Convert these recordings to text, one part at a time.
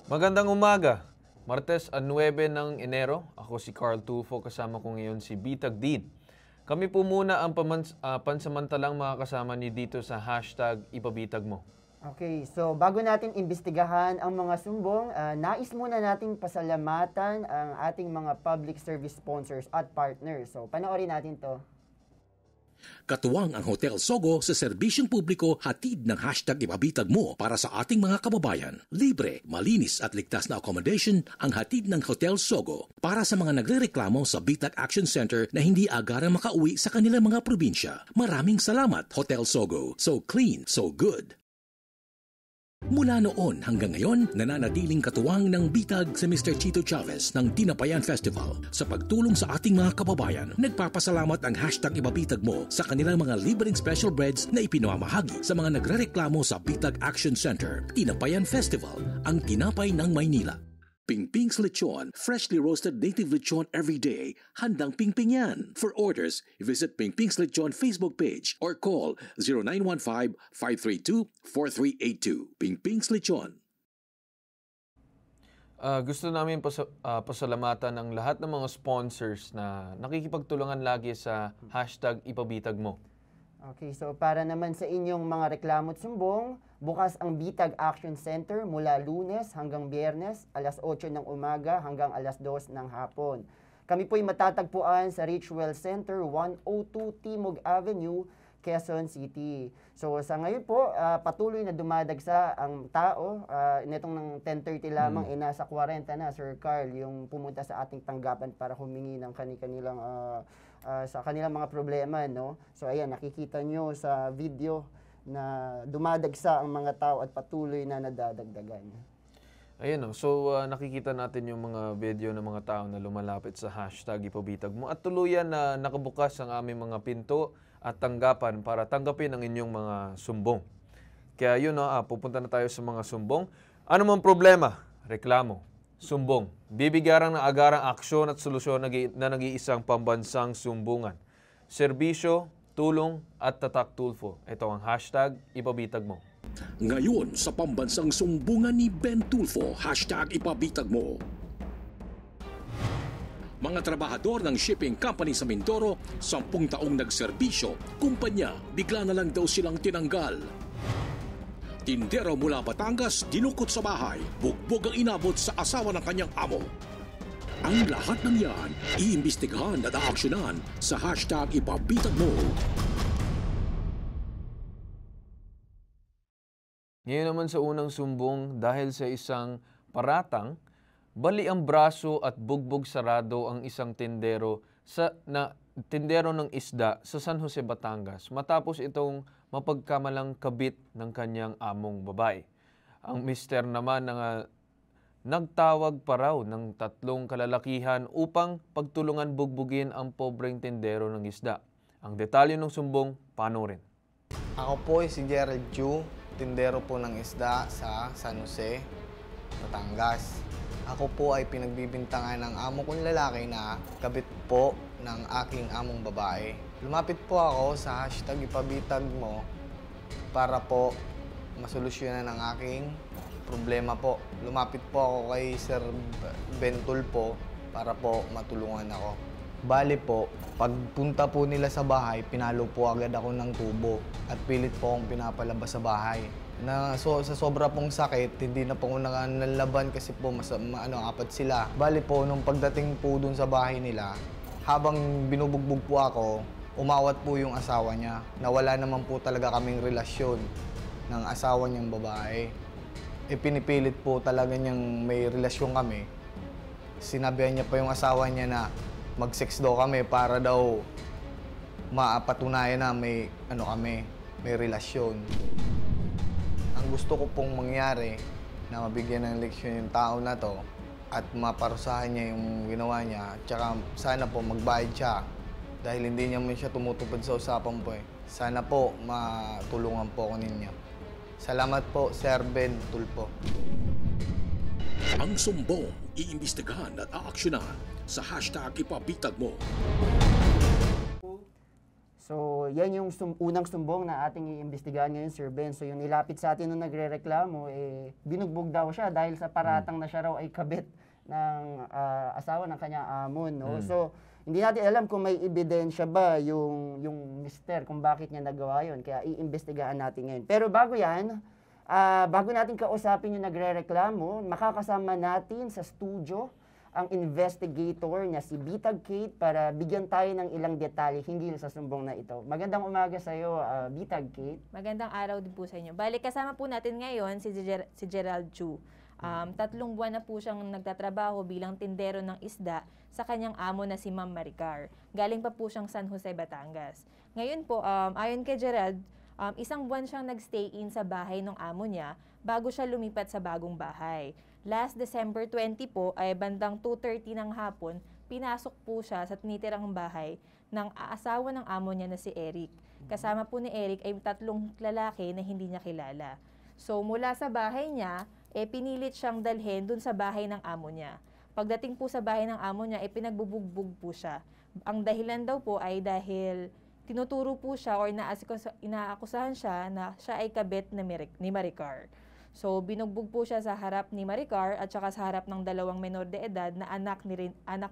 Magandang umaga. Martes 9 ng Enero. Ako si Carl Tulfo, kasama ko ngayon si Bitag Dean. Kami po muna ang pansamantalang makakasama ni dito sa hashtag Ipabitag Mo. Okay, so bago natin imbestigahan ang mga sumbong, nais muna nating pasalamatan ang ating mga public service sponsors at partners. So panoorin natin to. Katuwang ang Hotel Sogo sa serbisyong publiko, hatid ng hashtag Ipabitag Mo para sa ating mga kababayan. Libre, malinis at ligtas na accommodation ang hatid ng Hotel Sogo para sa mga nagrereklamo sa Bitag Action Center na hindi agarang makauwi sa kanilang mga probinsya. Maraming salamat, Hotel Sogo. So clean, so good. Mula noon hanggang ngayon, nananatiling katuwang ng Bitag si Mr. Chito Chavez ng Tinapayan Festival. Sa pagtulong sa ating mga kababayan, nagpapasalamat ang hashtag Ipabitag Mo sa kanilang mga libreng special breads na ipinamamahagi sa mga nagrereklamo sa Bitag Action Center. Tinapayan Festival, ang tinapay ng Maynila. Pingping's Lechon, freshly roasted native lechon every day. Handang pingping yan. For orders, visit Pingping's Lechon Facebook page or call 0915-532-4382. Pingping's Lechon. Gusto namin pasalamatan ang lahat ng mga sponsors na nakikipagtulungan lagi sa hashtag Ipabitag Mo. Okay, so para naman sa inyong mga reklamo at sumbong, bukas ang Bitag Action Center mula Lunes hanggang Biyernes, alas 8 ng umaga hanggang alas 2 ng hapon. Kami po'y matatagpuan sa Richwell Center, 102 Timog Avenue, Quezon City. So sa ngayon po, patuloy na dumadagsa ang tao. Nitong ng 10:30 lamang, nasa 40 na, Sir Carl, yung pumunta sa ating tanggapan para humingi ng kanilang sa kanilang mga problema, no? So ayan, nakikita nyo sa video na dumadagsa ang mga tao at patuloy na nadadagdagan. Ayun, so nakikita natin yung mga video ng mga tao na lumalapit sa hashtag Ipabitag Mo at tuluyan na nakabukas ang aming mga pinto at tanggapan para tanggapin ang inyong mga sumbong. Kaya yun, pupunta na tayo sa mga sumbong. Ano mang problema, reklamo, sumbong, bibigyan ng agarang aksyon at solusyon na nag-iisang pambansang sumbungan. Serbisyo, tulong at tatak Tulfo. Ito ang hashtag Ipabitag Mo. Ngayon sa pambansang sumbungan ni Ben Tulfo, hashtag Ipabitag Mo. Mga trabahador ng shipping company sa Mindoro, 10 taong nagserbisyo, kumpanya, bigla na lang daw silang tinanggal. Tindero mula Batangas, dinukot sa bahay, bugbog ang inabot sa asawa ng kanyang amo. Ang lahat ng yan, iimbestigahan at aaksyonan sa hashtag Ipabitag Mo. Ngayon naman sa unang sumbong, dahil sa isang paratang, bali ang braso at bugbog sarado ang isang tindero ng isda sa San Jose, Batangas matapos itong mapagkamalang kabit ng kanyang among babae. Ang mister naman nagtawag pa raw ng 3 kalalakihan upang pagtulungan bugbugin ang pobreng tindero ng isda. Ang detalye ng sumbong, panoorin. Ako po si Gerald Chu, tindero po ng isda sa San Jose, Batangas. Ako po ay pinagbibintangan ng amo kong lalaki na kabit po ng aking among babae. Lumapit po ako sa hashtag Ipabitag Mo para po masolusyonan ang aking problema po. Lumapit po ako kay Sir Ben Tulfo para po matulungan ako. Bali po, pagpunta po nila sa bahay, pinalo po agad ako ng tubo at pilit po akong pinapalabas sa bahay. Sa sobra pong sakit, hindi na po ako nalaban kasi po apat sila. Bali po, nung pagdating po dun sa bahay nila, habang binubugbog po ako, umawat po yung asawa niya. Nawala naman po talaga kaming relasyon ng asawa niyang babae. Pinipilit po talaga niyang may relasyon kami. Sinabihan niya pa yung asawa niya na mag-sex daw kami para daw mapatunayan na may relasyon. Ang gusto ko pong mangyari na mabigyan ng leksyon yung tao na to at maparusahan niya yung ginawa niya. Tsaka sana po magbayad siya dahil hindi niya man siya tumutupad sa usapan po. Sana po matulungan po ako ninyo. Salamat po, Sir Ben Tulfo. Ang sumbong, iimbestigahan at aaksyonan sa hashtag Ipabitag Mo. So, yan yung unang sumbong na ating iimbestigahan ngayon, Sir Ben. So, yung nilapit sa atin nung nagrereklamo, binugbog daw siya dahil sa paratang na siya raw ay kabit ng asawa ng kanyang amo, no? So, hindi natin alam kung may ebidensya ba yung mister kung bakit niya nagawa yun. Kaya iimbestigahan natin ngayon. Pero bago yan, bago natin kausapin yung nagrereklamo, makakasama natin sa studio ang investigator na si Bitag Kate para bigyan tayo ng ilang detalye hinggil sa sumbong na ito. Magandang umaga sa iyo, Bitag Kate. Magandang araw din po sa inyo. Bali, kasama po natin ngayon si Gerald Chu. 3 buwan na po siyang nagtatrabaho bilang tindero ng isda sa kanyang amo na si Ma'am Maricar. Galing pa po siyang San Jose, Batangas. Ngayon po, ayon kay Gerald, 1 buwan siyang nagstay in sa bahay ng amo niya bago siya lumipat sa bagong bahay. Last December 20 po ay bandang 2:30 ng hapon, pinasok po siya sa tinitirang bahay ng asawa ng amo niya na si Eric. Kasama po ni Eric ay 3 lalaki na hindi niya kilala. So mula sa bahay niya, pinilit siyang dalhin dun sa bahay ng amo niya. Pagdating po sa bahay ng amo niya, pinagbubugbog po siya. Ang dahilan daw po ay dahil tinuturo po siya or inaakusahan siya na siya ay kabit ni Maricar. So, binugbog po siya sa harap ni Maricar at saka sa harap ng 2 menor de edad na anak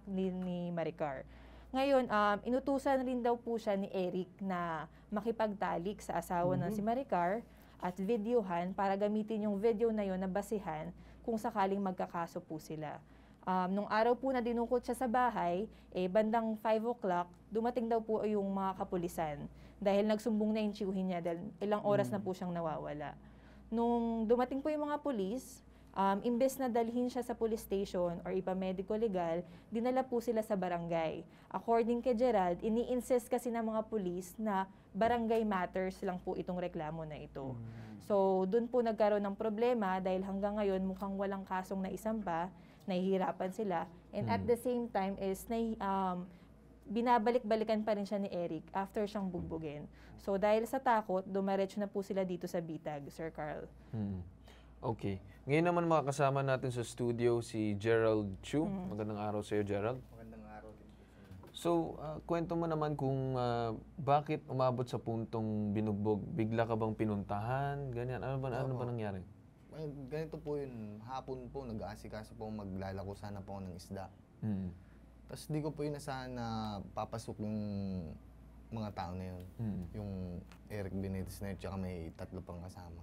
ni Maricar. Ngayon, inutusan rin daw po siya ni Eric na makipagtalik sa asawa ng si Maricar at videohan para gamitin yung video na yon na basihan kung sakaling magkakaso po sila. Nung araw po na dinukot siya sa bahay, bandang 5 o'clock, dumating daw po yung mga kapulisan dahil nagsumbong na yung tiyuhin niya dahil ilang oras na po siyang nawawala. Nung dumating po yung mga pulis, imbes na dalhin siya sa police station or ipa-medico legal, dinala po sila sa barangay. According kay Gerald, ini-insist kasi ng mga pulis na barangay matters lang po itong reklamo na ito. So, dun po nagkaroon ng problema dahil hanggang ngayon mukhang walang kasong naisampa, nahihirapan sila. And at the same time is binabalik-balikan pa rin siya ni Eric after siyang bugbugin. So dahil sa takot, dumiretso na po sila dito sa Bitag, Sir Carl. Okay. Ngayon naman makakasama natin sa studio si Gerald Chu. Magandang araw sa iyo, Gerald. Magandang araw din po. So, kwento mo naman kung bakit umabot sa puntong binugbog. Bigla ka bang pinuntahan? Ganyan. Ano ba nangyari? Ay, ganito po yun. Hapon po, nag-aasikaso po maglalako sana po ng isda. Tapos di ko po inasahan na papasok yung mga tao na yun. Yung Eric Benitez na yun, tsaka may 3 pang kasama.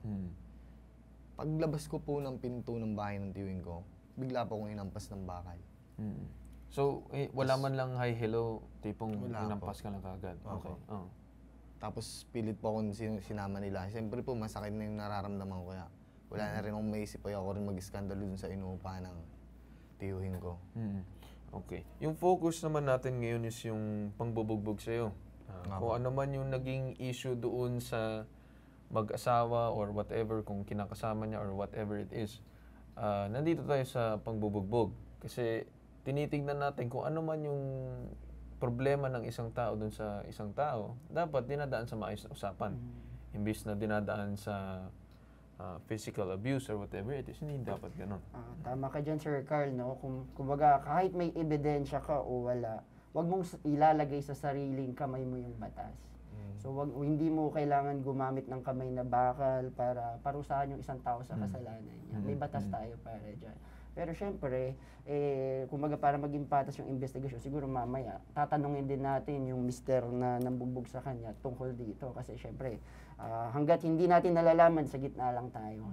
Paglabas ko po ng pinto ng bahay ng tiyuhin ko, bigla po akong inampas ng bakal. So, wala man lang hi, hello, tipong Wala inampas ka lang kagad. Okay. Tapos pilit po akong sinama nila. Siyempre po, masakit na yung nararamdaman ko. Kaya wala na rin akong maisip po ako rin mag-iskandalo dun sa inuupahan ng tiyuhin ko. Okay. Yung focus naman natin ngayon is yung pangbubugbog sa'yo. Kung ano man yung naging issue doon sa mag-asawa or whatever, kung kinakasama niya or whatever it is, nandito tayo sa pangbubugbog. Kasi tinitignan natin kung ano man yung problema ng isang tao doon sa isang tao, dapat dinadaan sa maayos na usapan. Imbis na dinadaan sa physical abuse or whatever it is, hindi dapat ganun. Tama ka dyan, Sir Carl, no? Kumbaga, kahit may ebidensya ka o wala, wag mong ilalagay sa sariling kamay mo yung batas. So, hindi mo kailangan gumamit ng kamay na bakal para parusahan yung isang tao sa kasalanan niya. May batas tayo para dyan. Pero syempre, kumbaga para maging patas yung investigasyon, siguro mamaya, tatanungin din natin yung mister na nambugbog sa kanya tungkol dito. Kasi syempre, hanggat hindi natin nalalaman, sa gitna lang tayo.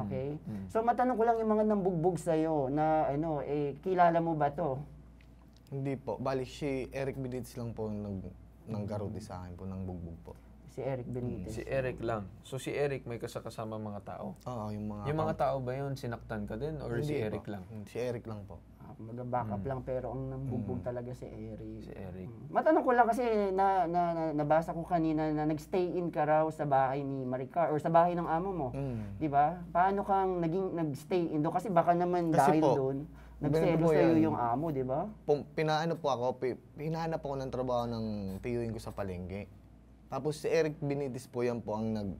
Okay? So matanong ko lang yung mga nambugbog sa'yo na kilala mo ba to? Hindi po. Bali, si Eric Benitez lang po nanggaruti sa akin po, nang bugbog po. Si Eric Benitez. Si Eric lang. So si Eric may kasama mga tao? Oo, yung mga... Yung mga tao ba yun, sinaktan ka din? Or si Hindi Eric po. lang? Si Eric lang po. Mag-backup lang pero ang nambugbog talaga si Eric. Si Eric. Matanong ko lang kasi nabasa ko kanina na nag-stay in ka raw sa bahay ni Maricar or sa bahay ng amo mo. 'Di ba? Paano kang nag-stay in doon kasi baka naman Kasi dahil po, doon ganito nagselos po sa'yo yan. yung amo, 'di ba? Hinahanap ako ng trabaho ng tiyuhin ko sa palengke. Tapos si Eric Benitez po yan po ang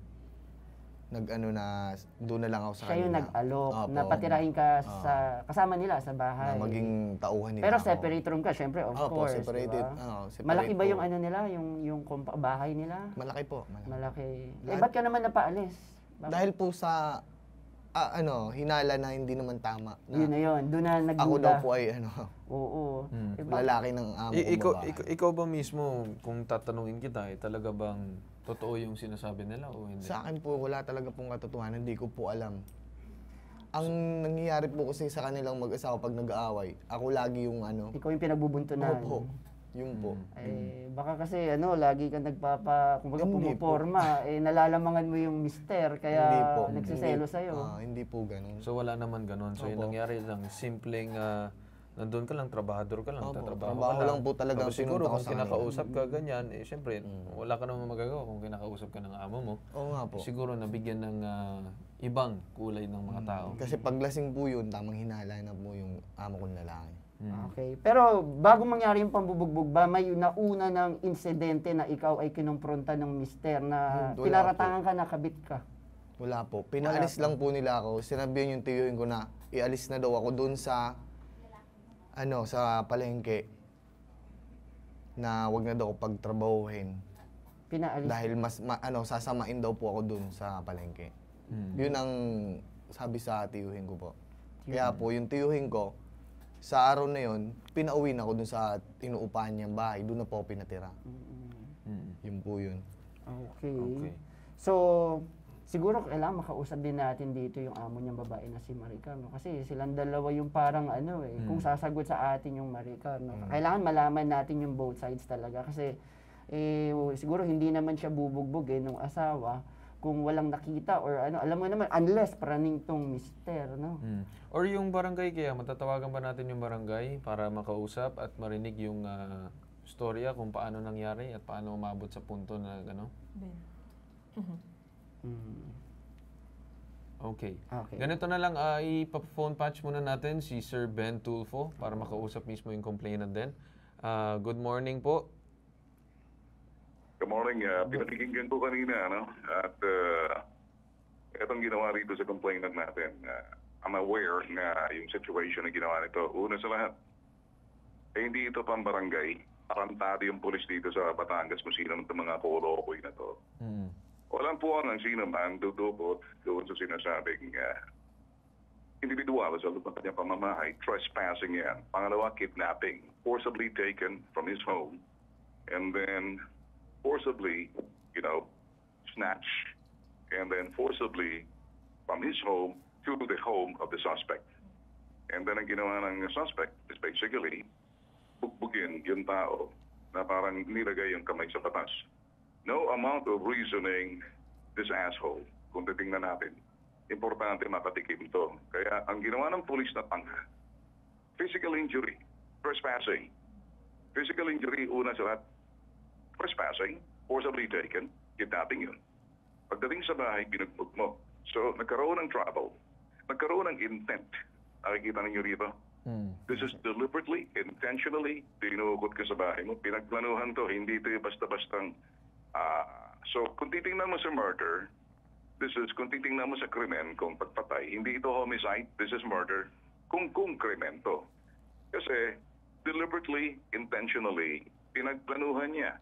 doon na lang ako sa Siya yung kanila. nag-alok, Opo. na patirahin ka sa kasama nila sa Na bahay. maging tauhan nila Pero ako. separate room ka, syempre, of Opo, course. separated. Diba? Separate Malaki ba po. yung ano nila, yung bahay nila? Malaki po. Malaki. Malaki. Eh, Lahat- ba't ka naman napaalis? Bakit? Dahil po sa, hinala na hindi naman tama. Na Yun na yun, doon na nagduda. ako daw po ay, Oo. Eh, bakit? lalaki ng amo kong babae. Ikaw ba mismo, kung tatanungin kita, talaga bang totoo yung sinasabi nila o hindi? Sa akin po, wala talaga pong katotohanan. Hindi ko po alam. Ang nangyayari po kasi sa kanilang mag-asawa pag nag-aaway, ako lagi yung Ikaw yung pinagbubuntunan. Opo. Yung po. Eh, baka kasi lagi ka kumbaga Hindi po. pumuporma, nalalamangan mo yung mister, Hindi kaya po. nagsiselo Hindi- sa'yo. Hindi po ganun. So wala naman ganun. So yung Opo. nangyari lang, simpleng nandun ka lang, trabahador ka lang, Opo, tatrabaho trabaho ka lang po talaga Tapos ang siguro pinunta ko kung sa kanila. kinakausap ka ganyan, syempre, wala ka naman magagawa kung kinakausap ka ng amo mo. Oo nga po. Siguro nabigyan ng ibang kulay ng mga tao. Kasi paglasing po yun, tamang hinala na po yung amo kong lalaki. Okay. Pero bago mangyari yung pambubugbog ba, may nauna ng insidente na ikaw ay kinumpronta ng mister na Wala pinaratangan ka na kabit ka? Wala po. Pinaalis lang po nila ako. Sinabihan yung tiyuhin ko na ialis na daw ako doon sa sa palengke na wag na daw ako pagtrabahuhin Pinaalis. dahil sasamain daw po ako doon sa palengke. Yun ang sabi sa tiyuhin ko po. Kaya po yung tiyuhin ko sa araw na yun, pinauwi na ako doon sa inuupahan niyang bahay. Doon na po ako pinatira. Yun po yun. Okay. Okay. So, siguro kailangan makausap din natin dito yung amo niyang babae na si Maricar, no? Kasi silang dalawa yung parang kung sasagot sa atin yung Maricar, no? Kailangan malaman natin yung both sides talaga kasi siguro hindi naman siya bubugbog nung asawa kung walang nakita or alam mo naman, unless praning tong mister, no? Or yung barangay kaya, matatawagan ba natin yung barangay para makausap at marinig yung storya kung paano nangyari at paano umabot sa punto na gano'n? Okay. Okay. Ganito na lang, ipa-phone patch muna natin si Sir Ben Tulfo para makausap mismo yung complainant din. Good morning po. Good morning. Pinakikinggan ko kanina, At itong ginawa rito sa complainant natin, I'm aware na yung situation na ginawa nito. Una sa lahat, hindi ito pang barangay. Tarantado yung pulis dito sa Batangas kung sino ng mga kolokoy na to. Walang po ang sino man dudukot doon sa sinasabing individual sa loob ng kanyang pamamahay. Trespassing yan. Pangalawa, kidnapping. Forcibly taken from his home and then forcibly, snatch, and then forcibly from his home to the home of the suspect. And then ang ginawa ng suspect is basically bugbugin yung tao na parang nilagay yung kamay sa batas. No amount of reasoning this asshole, kung titingnan natin, importante mapatikim ito. Kaya ang ginawa ng pulis na tangka, physical injury, trespassing. Physical injury, una sa lahat, trespassing, forcibly taken, kidnapping yun. Pagdating sa bahay, binugbog mo. So, nagkaroon ng trouble. Nagkaroon ng intent. Nakikita ninyo rito? This is deliberately, intentionally, tinukot ka sa bahay mo. Pinagplanuhan to, hindi ito basta-bastang... so, kung titingnan mo sa murder, kung titingnan mo sa krimen, kung pagpatay, hindi ito homicide, this is murder. Kung krimen to. Kasi, deliberately, intentionally, pinagplanuhan niya.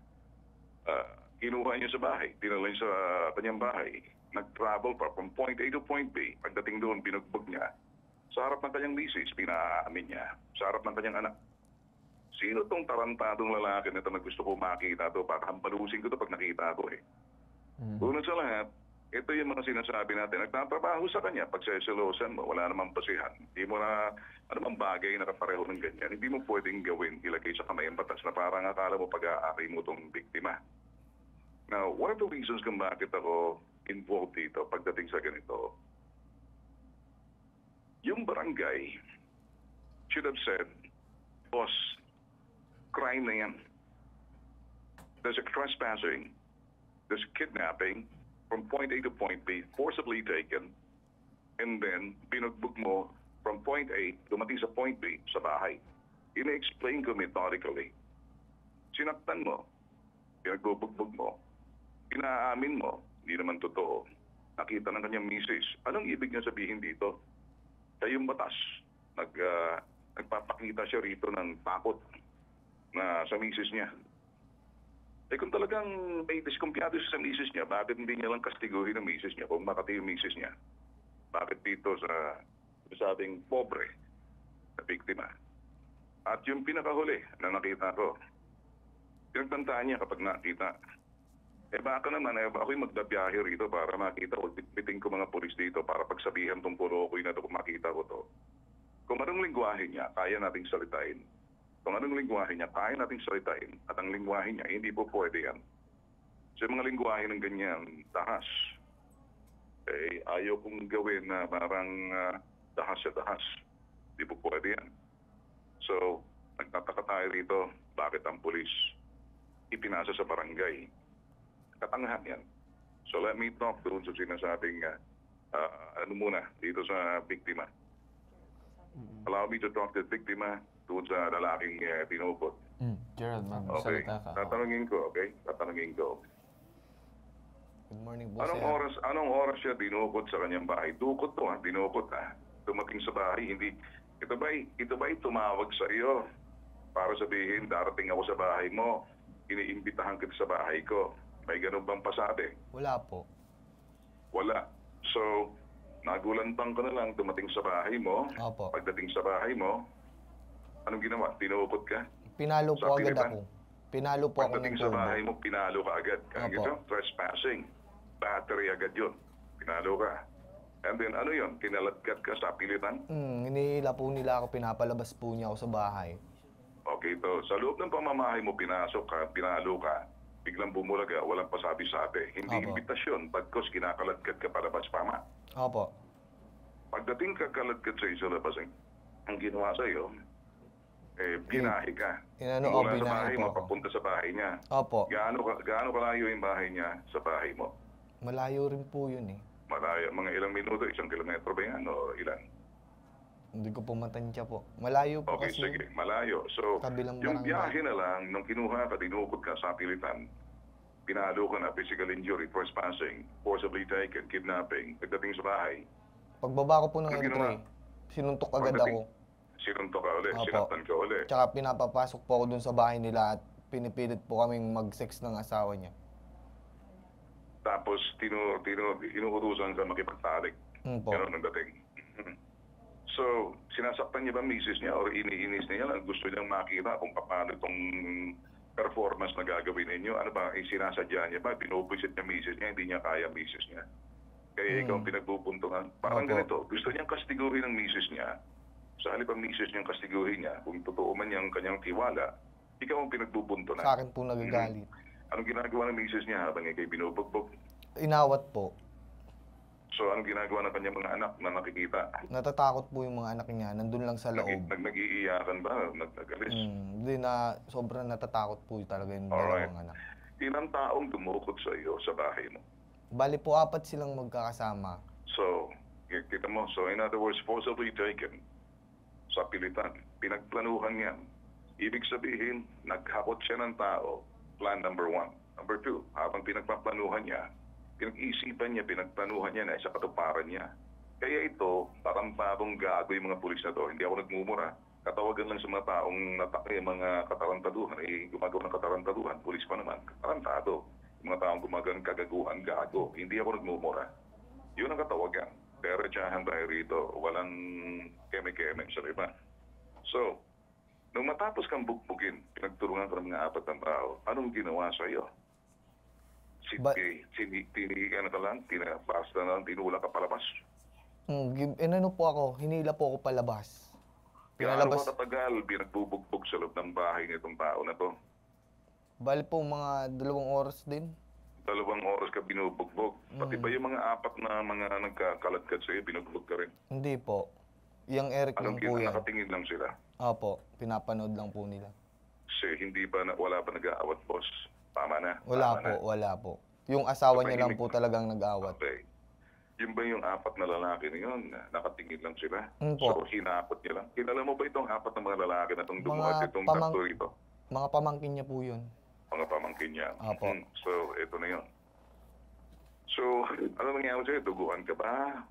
Kinuha niya sa bahay, dinala niya sa kanyang bahay, nag-travel pa from point A to point B. Pagdating doon, binugbog niya. Sa harap ng kanyang misis, pinaamin niya. Sa harap ng kanyang anak. Sino tong tarantadong lalaki na ito na gusto ko makita to? Para hampalusin ko to pag nakita ko Una sa lahat, ito yung mga sinasabi natin. Nagtatrabaho sa kanya, pag seselosan mo, wala namang basihan. Hindi mo na, anumang bagay na kapareho ng ganyan. Hindi mo pwedeng gawin, ilagay sa kamay ang batas na parang akala mo pag-aari mo tong biktima. Now, one of the reasons kung bakit ako involved dito pagdating sa ganito, yung barangay should have said, boss, crime na yan. There's a trespassing, there's kidnapping, from point A to point B, forcibly taken, and then binugbog mo from point A, dumating sa point B, sa bahay. Ina-explain ko methodically. Sinaktan mo, pinagbubugbog mo, inaamin mo, hindi naman totoo. nakita ng kanyang misis. Anong ibig niya sabihin dito? Siya yung batas. Nagpapakita siya rito ng takot na sa misis niya. Eh kung talagang may diskumpiyado siya sa misis niya, bakit hindi niya lang kastiguhin ang misis niya kung makati yung misis niya? Bakit dito sa sabing pobre na biktima? At yung pinakahuli na nakita ko, pinagtantaan niya kapag nakita, baka naman, ako'y magdabiyahe rito para makita ko, bitbiting ko mga pulis dito para pagsabihan tong Kurokoy na ito kung makita ko to. Kung anong lingwahe niya, kaya nating salitain. Kung anong lingwahe niya, kaya nating salitain. At ang lingwahe niya, hindi po pwede yan. So yung mga lingwahe ng ganyan, dahas. Ayaw kong gawin na parang dahas sa dahas. Hindi po pwede yan. So, nagtataka tayo rito, bakit ang pulis ipinasa sa barangay? Katangahan yan. So let me talk doon sa sinasabing dito sa biktima. Allow me to talk to the biktima doon sa lalaking tinukot. Gerald, Okay. magsalita ka. Tatanungin ko, okay? Tatanungin ko. Good morning po, sir. Anong oras siya dinukot sa kanyang bahay? Dukot to, dinukot Dumating sa bahay, hindi. Ito ba'y tumawag sa iyo para sabihin, darating ako sa bahay mo, iniimbitahan kita sa bahay ko. May ganun bang pasabi? Wala po. Wala. So, nagulantang ka na lang, dumating sa bahay mo. Opo. Pagdating sa bahay mo, anong ginawa? Tinukot ka? Pinalo po Sa agad pilitan? ako. Pinalo po ako ng Pagdating sa turbo. bahay mo, pinalo ka agad. Kaya Opo. ito, trespassing. Battery agad yun. Pinalo ka. And then, ano yun? Kinaladkat ka sa pilitan? Hinihila po nila ako, pinapalabas po niya ako sa bahay. Okay, to. Sa loob ng pamamahay mo, pinasok ka, pinalo ka, biglang bumulag ka, walang pasabi-sabi. Hindi Opo. imbitasyon, bagkos kinakaladkat ka palabas, tama. Opo. Pagdating ka kaladkat sa isa labas, ang ginawa sa iyo, binahe ka. Inano, Mula sa binahe bahay po mo, ako. papunta sa bahay niya. Opo. Gaano kalayo yung bahay niya sa bahay mo? Malayo rin po yun eh. Malayo, mga ilang minuto, 1 kilometro ba yan o ilan? Hindi ko po matansya po. Malayo po Okay, kasi. sige, malayo. So, Kabilang yung barangay. biyahe na lang, nung kinuha ka, dinukot ka sa pilitan, pinalo ka na, physical injury, trespassing, forcibly taken, kidnapping, pagdating sa bahay, Pagbaba ko po ng Ano ginawa? entry, sinuntok agad Pagdating- ako. sinuntok ka ulit, Opo. sinaktan ka ulit. Tsaka pinapapasok po ako dun sa bahay nila at pinipilit po kaming mag-sex ng asawa niya. Tapos, inuutusan ka makipagtalik. Po. Ganun ang dating. So, sinasaktan niya ba ang misis niya o iniinis niya lang? Gusto niyang makita kung paano itong performance na gagawin ninyo? Ano ba, sinasadya niya ba? Binubuisit niya misis niya, hindi niya kaya misis niya. Kaya ikaw ang pinagbubuntungan. Parang Opo. ganito, gusto niyang kastiguhin ang misis niya. Sa halip ang misis niyang kastiguhin niya, kung totoo man niyang kanyang tiwala, ikaw ang pinagbubuntunan. Sa akin po nagagalit. Anong ginagawa ng misis niya habang ikay binubugbog? Inawat po. So, anong ginagawa ng kanyang mga anak na nakikita? Natatakot po yung mga anak niya. Nandun lang sa loob. Nag-iiyakan ba? Nag-agalis? Hindi na, sobrang natatakot po talaga yung Alright. dalawang anak. Ilang taong dumukot sa iyo sa bahay mo? Bali po, 4 silang magkakasama. So, kita mo. So, in other words, forcibly taken sa pilitan. Pinagplanuhan yan. Ibig sabihin, naghakot siya ng tao. Plan number 1. Number 2, habang pinagpaplanuhan niya, pinag-isipan niya, pinagplanuhan niya na sa katuparan niya. Kaya ito, parang gago yung mga pulis na to. Hindi ako nagmumura. Katawagan lang sa mga taong mga katarantaduhan. Gumagawa ng katarantaduhan. Pulis pa naman. Katarantado. Yung mga taong gumagawa ng kagaguhan, gago. Hindi ako nagmumura. Yun ang katawagan. Derechahan tayo rito. Walang keme-keme sa iba. So, nung matapos kang bugbugin, pinagtulungan ka ng mga 4 na tao, anong ginawa sa iyo? Basta na lang, tinula ka palabas. Inano po ako, hinila po ako palabas. Gaano Pinalabas, ka katagal binagbubugbog sa loob ng bahay nitong tao na to? bali po mga 2 oras din. 2 oras ka binubugbog. Pati ba yung mga 4 na mga nagkakaladkad sa iyo, binugbog ka rin? Hindi po. Yung Eric lang po yan. Nakatingin lang sila? Opo, pinapanood lang po nila. Kasi wala pa nag-aawat, boss. Tama na. Wala Tama po, na. wala po. Yung asawa niya lang Tahimik po na. talagang nag-awat. Okay. Yun ba yung 4 na lalaki na yun? Nakatingin lang sila? Po. So, hinapot niya lang. Kilala mo ba itong 4 na mga lalaki na itong Mga dumuhat itong pamang- tatlo rito? Mga pamangkin niya po yun. Mga pamangkin niya. Apo. So, ito na yun. So, ano nangyari sa'yo? Duguan ka ba?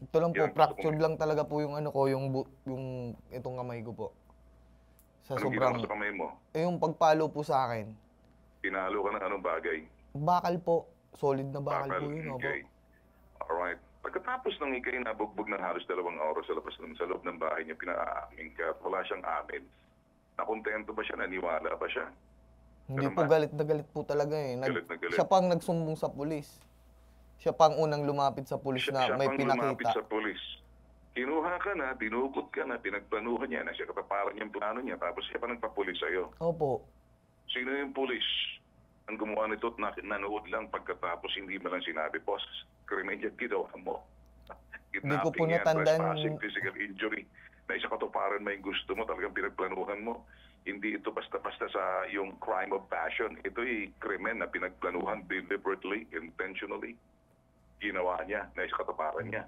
Ito lang po, Yan, fractured lang talaga po yung ano ko, yung itong kamay ko po. Sa Anong sobrang, ginawa sa kamay mo? yung pagpalo po sa akin. Pinalo ka ng anong bagay? Bakal po, solid na bakal po yun. Opo. Okay. Alright. Pagkatapos ng ikay nabugbog ng halos 2 oras sa labas sa loob ng bahay niya, pinaamin ka, wala siyang amin. Nakontento ba siya? Naniwala ba siya? Hindi Ganun po, ba? galit na galit po talaga eh. Galit na galit. Siya pang nagsumbong sa pulis. Siya pang unang lumapit sa pulis na Siya may pang lumapit pinakita. sa polis. Kinuha ka na, dinukot ka na, pinagplanuhan niya na siya kataparan niyang plano niya, tapos siya pa nagpapulis sa'yo. Opo. Sino yung pulis? Ang gumawa nito at nanood lang pagkatapos hindi mo lang sinabi, boss, krimen yan ginawa mo. Hindi ko po Kidnapping yan, natandaan trespassing, physical injury. Na isa katuparan mo yung gusto mo, talagang pinagplanuhan mo. Hindi ito basta-basta sa yung crime of passion. Ito'y krimen na pinagplanuhan deliberately, intentionally. Ginawa niya, na isa katuparan niya.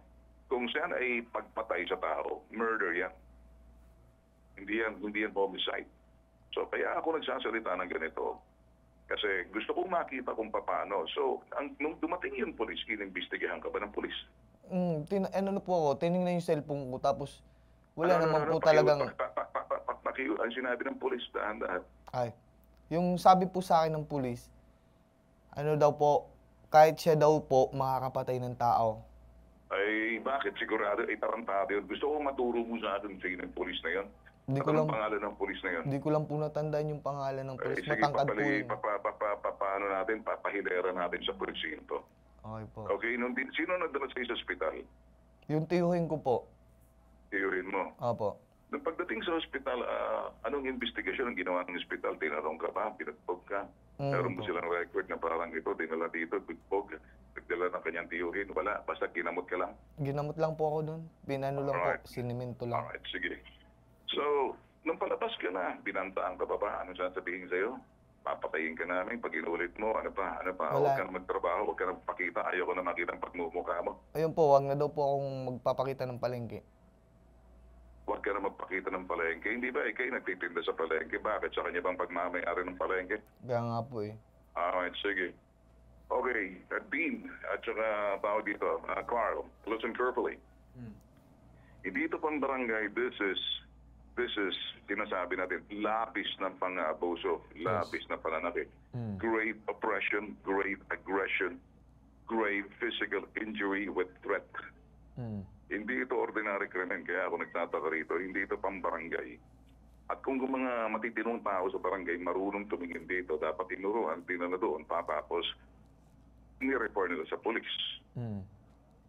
Kung saan ay pagpatay sa tao, murder yan. Hindi yan homicide. So kaya ako nagsasalita ng ganito. Kasi gusto kong makita kung paano. So, nung dumating yung polis, inimbestigahan ka ba ng polis? Ano po ako, tinignan yung cellphone ko, tapos wala naman po talagang... Ang sinabi ng polis, dahan-dahan. Ay, yung sabi po sa akin ng pulis, ano daw po, kahit siya daw po makakapatay ng tao. Ay, bakit? Sigurado, ay tarantado yun. Gusto ko maturo mo sa akin sa ng polis na yun. Hindi ko Ano lang, ang pangalan ng polis na yun? hindi ko lang po natandaan yung pangalan ng pulis. Sige, Matangkad po yun. paano natin, papahilera natin sa presinto. Okay po. Okay, sino nagdala sa'yo sa ospital? Yung tiyuhin ko po. Tiyuhin mo. Opo. Nung pagdating sa ospital, anong investigasyon ang ginawa ng ospital? Tinanong ka ba? Pinagbog ka? Meron mo po. silang record na parang ito, dinala dito, bigbog, nagdala ng kanyang tiyuhin? Wala, basta ginamot ka lang? Ginamot lang po ako doon. Pinano lang Alright. po, sinimento lang. Alright, sige. So, nung palabas ka na, binantaan ka pa ba? Ano sasabihin sa'yo? Papatayin ka namin pag inulit mo, ano pa? Wala. Huwag ka na magtrabaho, huwag ka na pakita, ayoko na makita ang pagmumukha mo. Ayun po, wag na daw po akong magpapakita ng palengke. Huwag ka na magpakita ng palengke. Hindi ba ikay nagtitinda sa palengke? Bakit? Sa kanya bang pagmamayari ng palengke? Kaya nga po eh. Alright, sige. Okay, Dean, at saka tao dito, Carl, listen carefully. Hindi ito pang barangay, this is, sinasabi natin, labis ng pang-abuso, labis na pananakit. Grave oppression, grave aggression, grave physical injury with threat. Hindi ito ordinary krimen, kaya ako nagtataka rito, hindi ito pang barangay. At kung mga matitinong tao sa barangay marunong tumingin dito, dapat tinuruan, tinala doon, tapos ni-report nila sa pulis.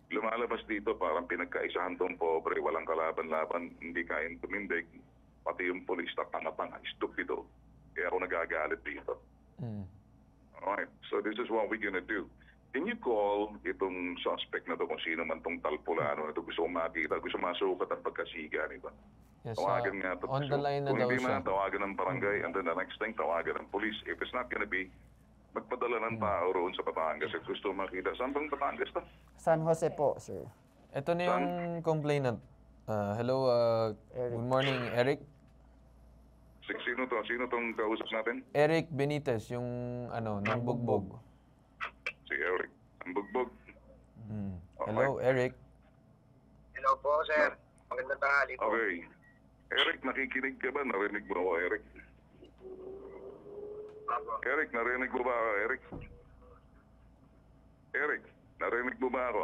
Lumalabas dito parang pinagkaisahan tong pobre, walang kalaban-laban, hindi kain tumindig, pati yung pulis na tanga-tanga, stupido. Kaya ako nagagalit dito. Alright, so this is what we're gonna do. Can you call itong suspect na to kung sino man tong talpulano na to, gusto kong makita, gusto masukat ang pagkasiga nito. Yes, Tawagan nga to. on the line na Kung daw hindi siya. man, tawagan ng barangay, and then the next thing, tawagan ng police. If it's not gonna be, magpadala ng tao roon sa Batangas at gusto makita. Saan bang Batangas to? San Jose po, sir. Ito na yung complainant. Hello, Eric. good morning, Eric. Sino to? Sino tong kausap natin? Eric Benitez, yung ng bugbog. Si Eric. Ang bugbog. Hello, Eric. Hello po, sir. Magandang tanghali po. Okay. Eric, nakikinig ka ba? Narinig mo ako, Eric? Apo. Eric, narinig mo ba ako, Eric? Eric, narinig mo ba ako?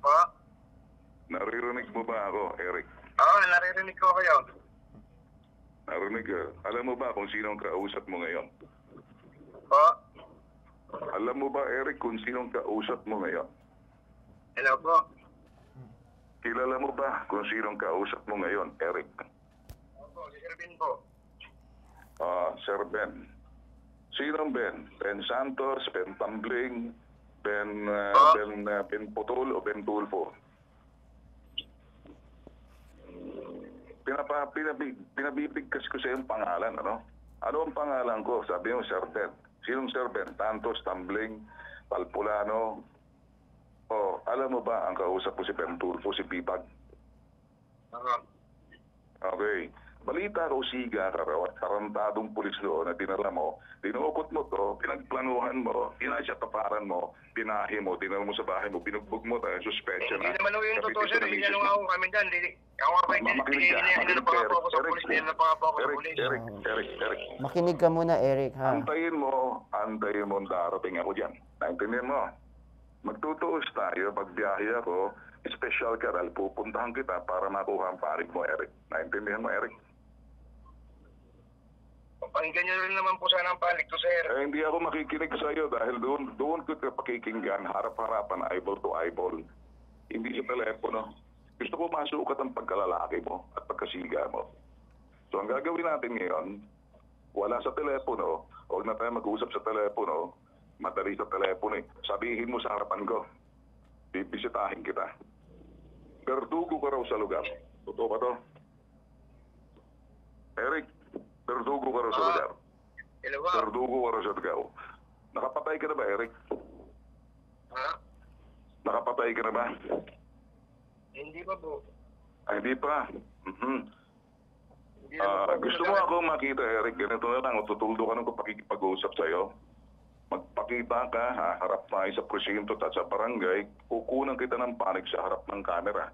Po? Naririnig mo ba ako, Eric? Oo, naririnig ko kayo. Narinig ka. Alam mo ba kung sino ang kausap mo ngayon? Po? Alam mo ba, Eric, kung sino ang kausap mo ngayon? Hello po. Kilala mo ba kung sino ang kausap mo ngayon, Eric? Opo, si Sir Ben po. Sir Ben. Sinong Ben? Ben Santos, Ben Tambling, Ben Putol o Ben Tulfo? Pinabibigkas ko sa iyong pangalan, ano? Ano ang pangalan ko? Sabi mo, Sir Ben. Sinong Sir Ben? Santos, Tambling, Palpulano. Alam mo ba ang kausap ko si Ben Tulfo, si Pipag? Oo. Okay. Balita ko, siga ka raw at tarantadong pulis doon na dinala mo, dinukot mo to, pinagplanuhan mo, pinasataparan mo, pinahi mo, dinala mo sa bahay mo, binugbog mo, tayo suspetsya na. Hindi naman ho yung totoo, sir. Hindi naman ako kami dyan. Ako nga pa, Makinig ka, hindi pa nga po ako sa pulis. Hindi na pa nga po ako sa pulis. Eric. Makinig ka muna, Eric, ha? Antayin mo ang darating ako dyan. Naintindihan mo? Magtutuos tayo, pagbiyahe ako, special ka dahil pupuntahan kita para makuha ang parig mo, Eric. Naintindihan mo, Eric? Pakinggan nyo rin naman po sana ang panig ko, sir. Hindi ako makikinig sa iyo dahil doon ko pakikinggan, harap-harapan, eyeball to eyeball. Hindi sa telepono. Gusto ko masukat ang pagkalalaki mo at pagkasiga mo. So ang gagawin natin ngayon, wala sa telepono, huwag na tayo mag-usap sa telepono, madali sa telepono eh. Sabihin mo sa harapan ko, bibisitahin kita. Berdugo ka raw sa lugar. Totoo ba to? Eric, berdugo ka raw sa lugar. Hello ba? Berdugo ka raw sa lugar. Nakapatay ka na ba, Eric? Ha? Nakapatay ka na ba? Hindi pa po. Ay, hindi pa. Hindi naman po. Gusto mo ako makita, Eric, ganito na lang, tutuldo ka nung pakikipag-usap sa'yo. Magpakita ka, harap tayo sa presinto at sa barangay, kukunan kita ng panig sa harap ng kamera.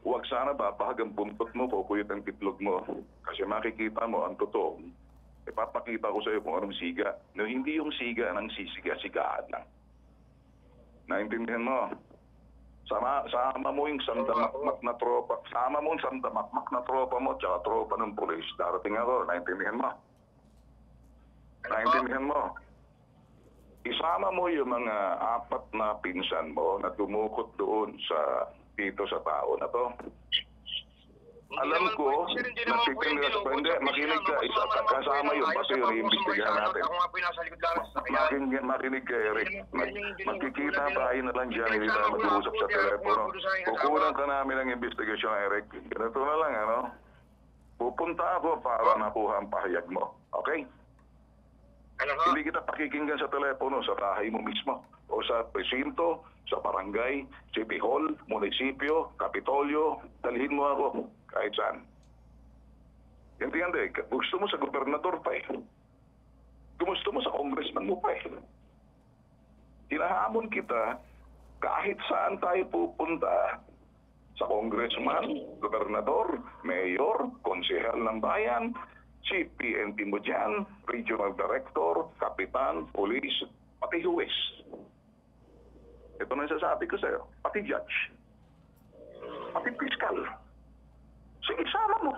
Huwag sana papahag ang buntot mo, kukuyot ang titlog mo. Kasi makikita mo ang totoo. Ipapakita ko sa'yo kung anong siga. No, hindi yung siga ng sisiga-sigaan lang. Naintindihan mo? Sama mo yung sandamakmak na tropa. Sama mo yung sandamakmak na tropa mo tsaka tropa ng pulis. Darating ako. Naintindihan mo? Naintindihan mo? Isama mo yung mga 4 na pinsan mo na dumukot doon dito sa tao na to. Alam ko, nagtitindigas pa. Hindi, makinig ka. Kasama yun. Kasi yun, iimbestigahan natin. Ako nga po yung nasa likod lang. Makinig ka, Eric. Magkikita tayo na lang dyan. Hindi tayo mag-uusap sa telepono. Kukunan ka namin ng investigasyon, Eric. Ganito na lang, ano? Pupunta ako para makuha ang pahayag mo. Okay? Ano ho? Hindi kita pakikinggan sa telepono, sa bahay mo mismo. O sa presinto, sa barangay, city hall, munisipyo, kapitolyo. Dalhin mo ako kahit saan. Hindi. Gusto mo sa gobernador pa eh. Gusto mo sa congressman mo pa eh. Hinahamon kita kahit saan tayo pupunta. Sa congressman, gobernador, mayor, konsehal ng bayan, chief PNP mo dyan, regional director, kapitan, police, pati huwes. Ito na sasabi ko sa'yo, pati judge, pati piskal. Sige, sama mo.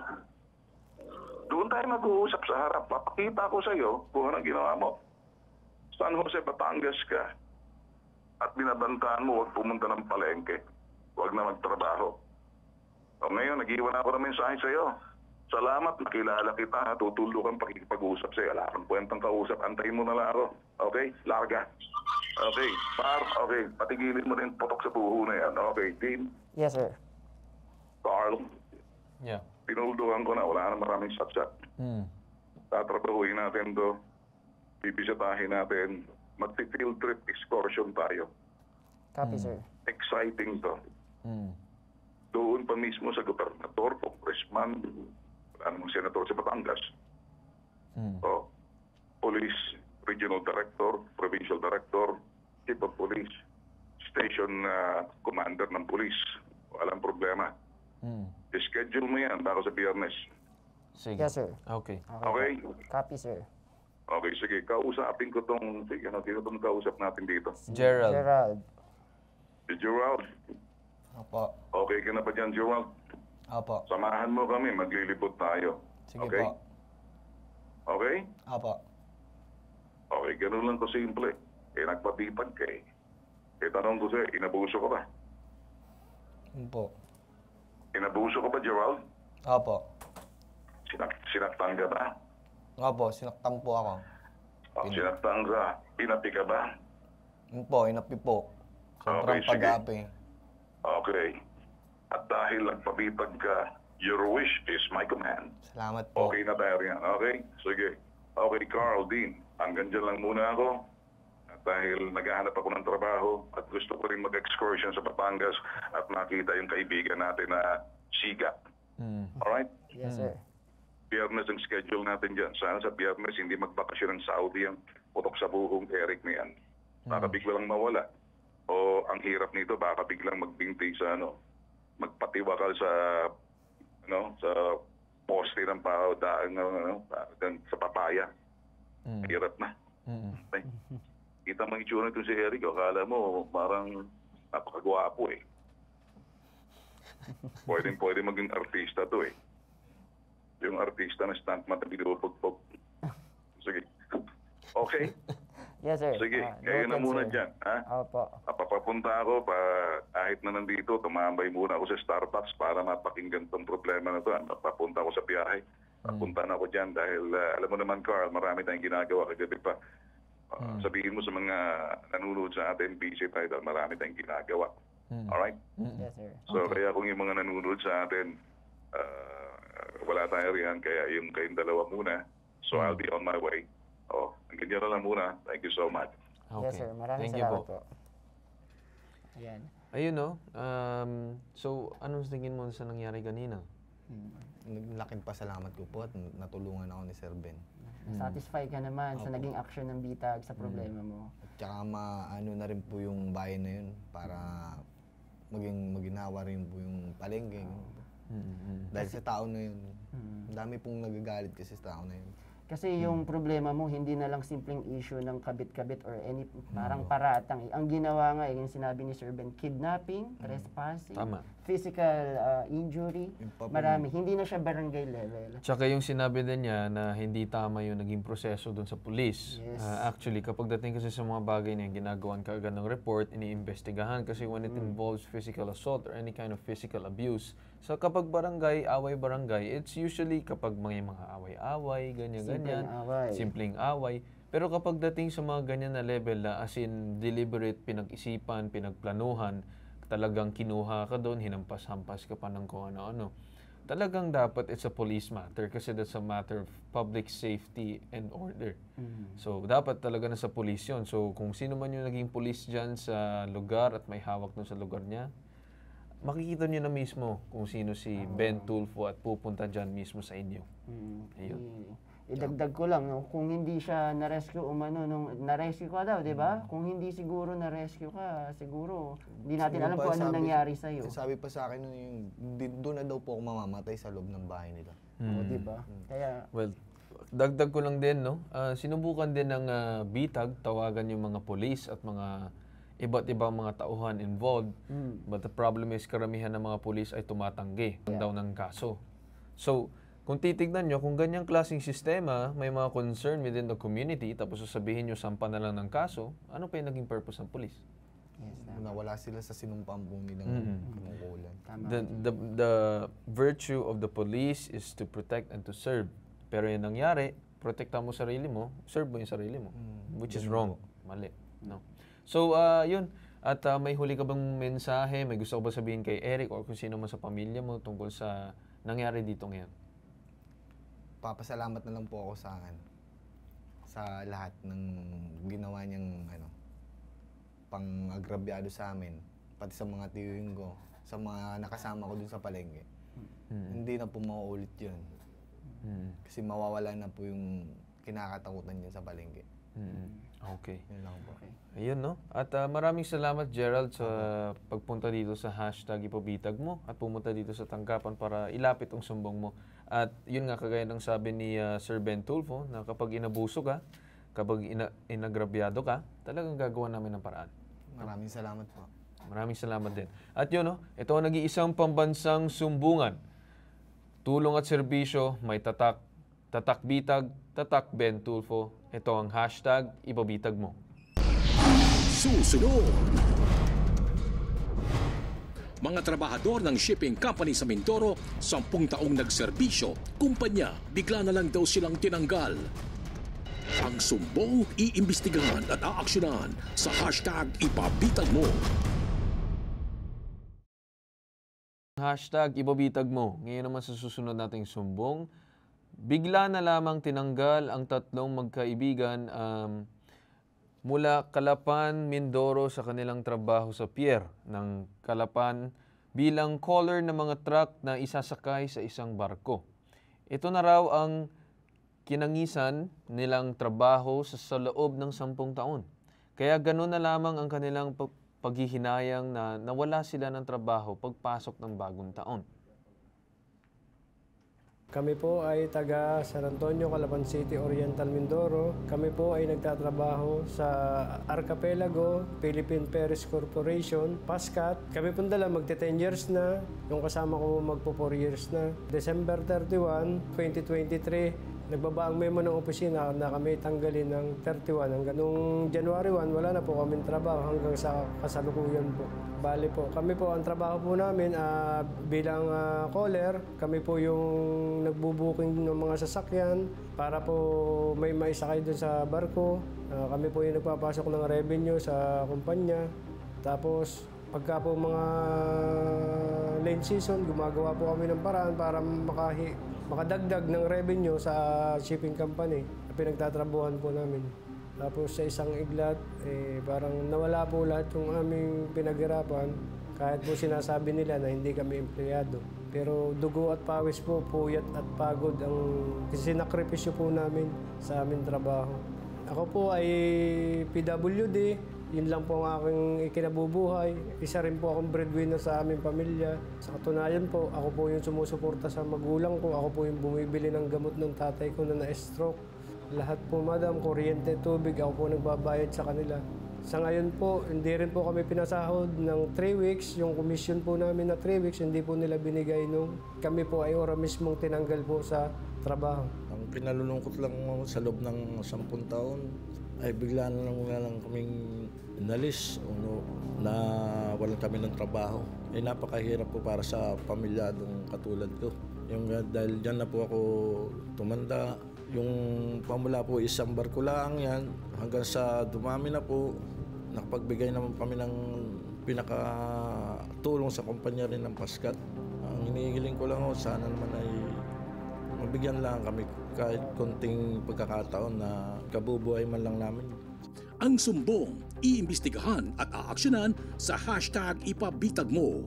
Doon tayo mag-uusap sa harap. Papakita ko sa'yo kung anong ginawa mo. San Jose, Batangas ka. At binabantaan mo, huwag pumunta ng palengke. Huwag na magtrabaho. O ngayon, nag-iwan ako ng mensahe sa'yo. Salamat, nakilala kita. Tutulog ang pakikipag-usap sa'yo. Wala kang kwentang kausap. Antayin mo na lang ako. Okay? Larga. Okay. Okay. Patigilin mo rin potok sa buho na yan. Okay, Dean? Yes, sir. Carl? Yeah. Pinulduhan ko na. Wala na maraming satsat. Tatrabahuin natin to. Bibisitahin natin. Mag-field trip excursion tayo. Copy, sir. Exciting to. Doon pa mismo sa gobernador, congressman, anong senator sa Batangas. O, police, regional director, provincial director, chief of police, station commander ng police. Walang problema. Schedule mo yan para sa Biyernes. Sige. Yes, sir. Okay. Okay? Copy, sir. Okay, sige. Kausapin ko tong, sige, sino itong kausap natin dito? Gerald. Gerald. Si Gerald. Opo. Okay ka na ba dyan, Gerald? Opo. Samahan mo kami, maglilipot tayo. Sige Okay? po. Okay? Opo. Okay, ganun lang ko simple. Nagpatipag ka eh. Tanong ko sa'yo, inabuso ka ba? Opo. Inabuso ka ba, Gerald? Opo. Sinaktan ka ba? Opo, sinaktan po ako. Sinaktan ka, inapi ka ba? Opo, inapi po. Sobrang Okay, sige. pag-aapi. Okay. At dahil nagpatipag ka, your wish is my command. Salamat po. Okay na tayo yan, okay? Sige. Okay, Carl, Dean, hanggang dyan lang muna ako. At dahil naghahanap ako ng trabaho at gusto ko rin mag-excursion sa Batangas at makita yung kaibigan natin na siga. Alright? Yes, sir. Biyernes ang schedule natin dyan. Sana sa Biyernes hindi magbakasyon ng Saudi ang putok sa buhong Eric na yan. Baka biglang mawala. O ang hirap nito, baka biglang magbinti sa magpatiwakal sa sa poste ng daan sa papaya. Hirap na. Ay, kita mo yung itsura nito si Eric, akala mo parang napakagwapo eh. Pwede maging artista to eh. Yung artista na stuntman na binubog-bog. Sige. Okay? Yes, sir. Sige, kayo na noted, muna sir. dyan. Ha? Opo. Papapunta ako, kahit na nandito, tumambay muna ako sa Starbucks para mapakinggan tong problema na to. Papunta ako sa biyahe. Papunta na ako dyan dahil alam mo naman, Carl, marami tayong ginagawa kagabi pa. Sabihin mo sa mga nanonood sa atin, busy tayo dahil marami tayong ginagawa. Alright? Yes, sir. So, kaya kung yung mga nanonood sa atin, wala tayo riyan, kaya yung kayong dalawa muna. So, I'll be on my way. Hanggang dyan na lang muna. Thank you so much. Yes, sir. Maraming Thank you salamat po. Ayan. Ayun, no? So, anong tingin mo sa nangyari kanina? Laking pasalamat ko po at natulungan ako ni Sir Ben. Satisfy ka naman sa naging action ng bitag sa problema mo. At saka maano na rin po yung bayan na yun para maginawa rin po yung palengke. Dahil sa tao na yun, ang dami pong nagagalit kasi sa tao na yun. Kasi yung problema mo, hindi na lang simpleng issue ng kabit-kabit or any parang paratang. Ang ginawa nga, yung sinabi ni Sir Ben, kidnapping, trespassing, Tama. physical injury, marami. Hindi na siya barangay level. Tsaka yung sinabi din niya na hindi tama yung naging proseso doon sa pulis. Yes. Actually, kapag dating kasi sa mga bagay na yung ginagawan ka agad ng report, iniimbestigahan kasi when it involves physical assault or any kind of physical abuse. So kapag barangay, away-barangay, it's usually kapag mga away-away, ganyan-ganyan. away. Simpleng away. Pero kapag dating sa mga ganyan na level na as in deliberate, pinag-isipan, pinagplanuhan, talagang kinuha ka doon, hinampas-hampas ka pa ng kung ano-ano. Talagang dapat it's a police matter kasi that's a matter of public safety and order. So, dapat talaga nasa police yun. So, kung sino man yung naging police dyan sa lugar at may hawak doon sa lugar niya, makikita niyo na mismo kung sino si Ben Tulfo at pupunta dyan mismo sa inyo. Ayun. Idagdag ko lang, no? Kung hindi siya na-rescue nung na-rescue ka daw, di ba? Kung hindi siguro na-rescue ka, siguro hindi natin alam kung anong nangyari sa'yo. Sabi pa sa akin yung doon na daw po ako mamamatay sa loob ng bahay nila. O, di ba? Kaya, Well, dagdag ko lang din, no? Sinubukan din ng bitag, tawagan yung mga police at mga iba't ibang mga tauhan involved. But the problem is, karamihan ng mga police ay tumatanggi daw ng kaso. So, kung titignan nyo, kung ganyang klaseng sistema, may mga concern within the community, tapos sasabihin nyo, sampa na lang ng kaso, ano pa yung naging purpose ng police? Nawala sila sa sinumpang po nilang panungkulan. The virtue of the police is to protect and to serve. Pero yung nangyari, protekta mo sarili mo, serve mo yung sarili mo. Which is wrong. Mali. No? So, yun. At may huli ka bang mensahe? May gusto ko ba sabihin kay Eric or kung sino man sa pamilya mo tungkol sa nangyari dito ngayon? Papasalamat na lang po ako sa lahat ng ginawa niyang pang-agrabyado sa amin, pati sa mga tiyuhin ko, sa mga nakasama ko dun sa palengke. Hindi na po mauulit yun. Kasi mawawala na po yung kinakatakutan dyan sa palengke. Okay. Yun lang po. Ayun, no? At maraming salamat, Gerald, sa pagpunta dito sa hashtag ipabitag mo at pumunta dito sa tanggapan para ilapit ang sumbong mo. At yun nga, kagaya ng sabi ni Sir Ben Tulfo, na kapag inabuso ka, kapag inagrabyado ka, talagang gagawa namin ng paraan. Maraming salamat po. Maraming salamat din. At yun, no? Ito ang nag-iisang pambansang sumbungan. Tulong at serbisyo, may tatak. Tatak bitag, tatak Ben Tulfo. Ito ang hashtag ipabitag mo. Susunod. Mga trabahador ng shipping company sa Mindoro, 10 taong nagserbisyo, kumpanya, bigla na lang daw silang tinanggal. Ang sumbong, iimbestigahan at aaksyonan sa hashtag ipabitag mo. Hashtag ipabitag mo. Ngayon naman sa susunod nating sumbong, bigla na lamang tinanggal ang 3 magkaibigan mula Calapan, Mindoro sa kanilang trabaho sa pier ng Calapan bilang caller ng mga truck na isasakay sa isang barko. Ito na raw ang kinangisan nilang trabaho sa loob ng 10 taon. Kaya gano'n na lamang ang kanilang paghihinayang na nawala sila ng trabaho pagpasok ng bagong taon. Kami po ay taga San Antonio, Calapan City, Oriental, Mindoro. Kami po ay nagtatrabaho sa Archipelago, Philippine Ferries Corporation, PASCAT. Kami po dala magte-10 years na. Yung kasama ko magpo 4 years na. December 31, 2023, nagbaba ang memo ng opisina na kami tanggalin ng 31. Hanggang nung January 1, wala na po kaming trabaho hanggang sa kasalukuyan po. Bali po, kami po, ang trabaho po namin bilang caller, kami po yung nagbubuking ng mga sasakyan para po may maisakay doon sa barko. Kami po yung nagpapasok ng revenue sa kumpanya. Tapos, pagka po mga lane season, gumagawa po kami ng paraan para makadagdag ng revenue sa shipping company na pinagtatrabuhan po namin. Tapos sa isang iglat, parang nawala po lahat yung aming pinaghirapan kahit po sinasabi nila na hindi kami empleyado. Pero dugo at pawis po, puyat at pagod ang sinakripisyo po namin sa aming trabaho. Ako po ay PWD, yun lang po ang aking ikinabubuhay. Isa rin po akong breadwinner sa aming pamilya. Sa katunayan po, ako po yung sumusuporta sa magulang ko. Ako po yung bumibili ng gamot ng tatay ko na na-stroke. Lahat po, madam, kuryente, tubig, ako po nagbabayad sa kanila. Sa ngayon po, hindi rin po kami pinasahod ng 3 weeks. Yung commission po namin na 3 weeks, hindi po nila binigay nung kami po ay ora mismong tinanggal po sa trabaho. Ang pinalulungkot lang sa loob ng 10 taon ay bigla na lang kaming inalis na walang kami ng trabaho. Ay napakahirap po para sa pamilyadong katulad ko. Yung dahil dyan na po ako tumanda. Yung pamula po isang barko lang yan, hanggang sa dumami na po, nakapagbigay naman kami ng pinakatulong sa kumpanya rin ng PASCAT. Ang hinihiling ko lang sana naman ay mabigyan lang kami kahit konting pagkakataon na kabubuhay man lang namin. Ang sumbong, iimbestigahan at aaksyonan sa #ipabitagmo.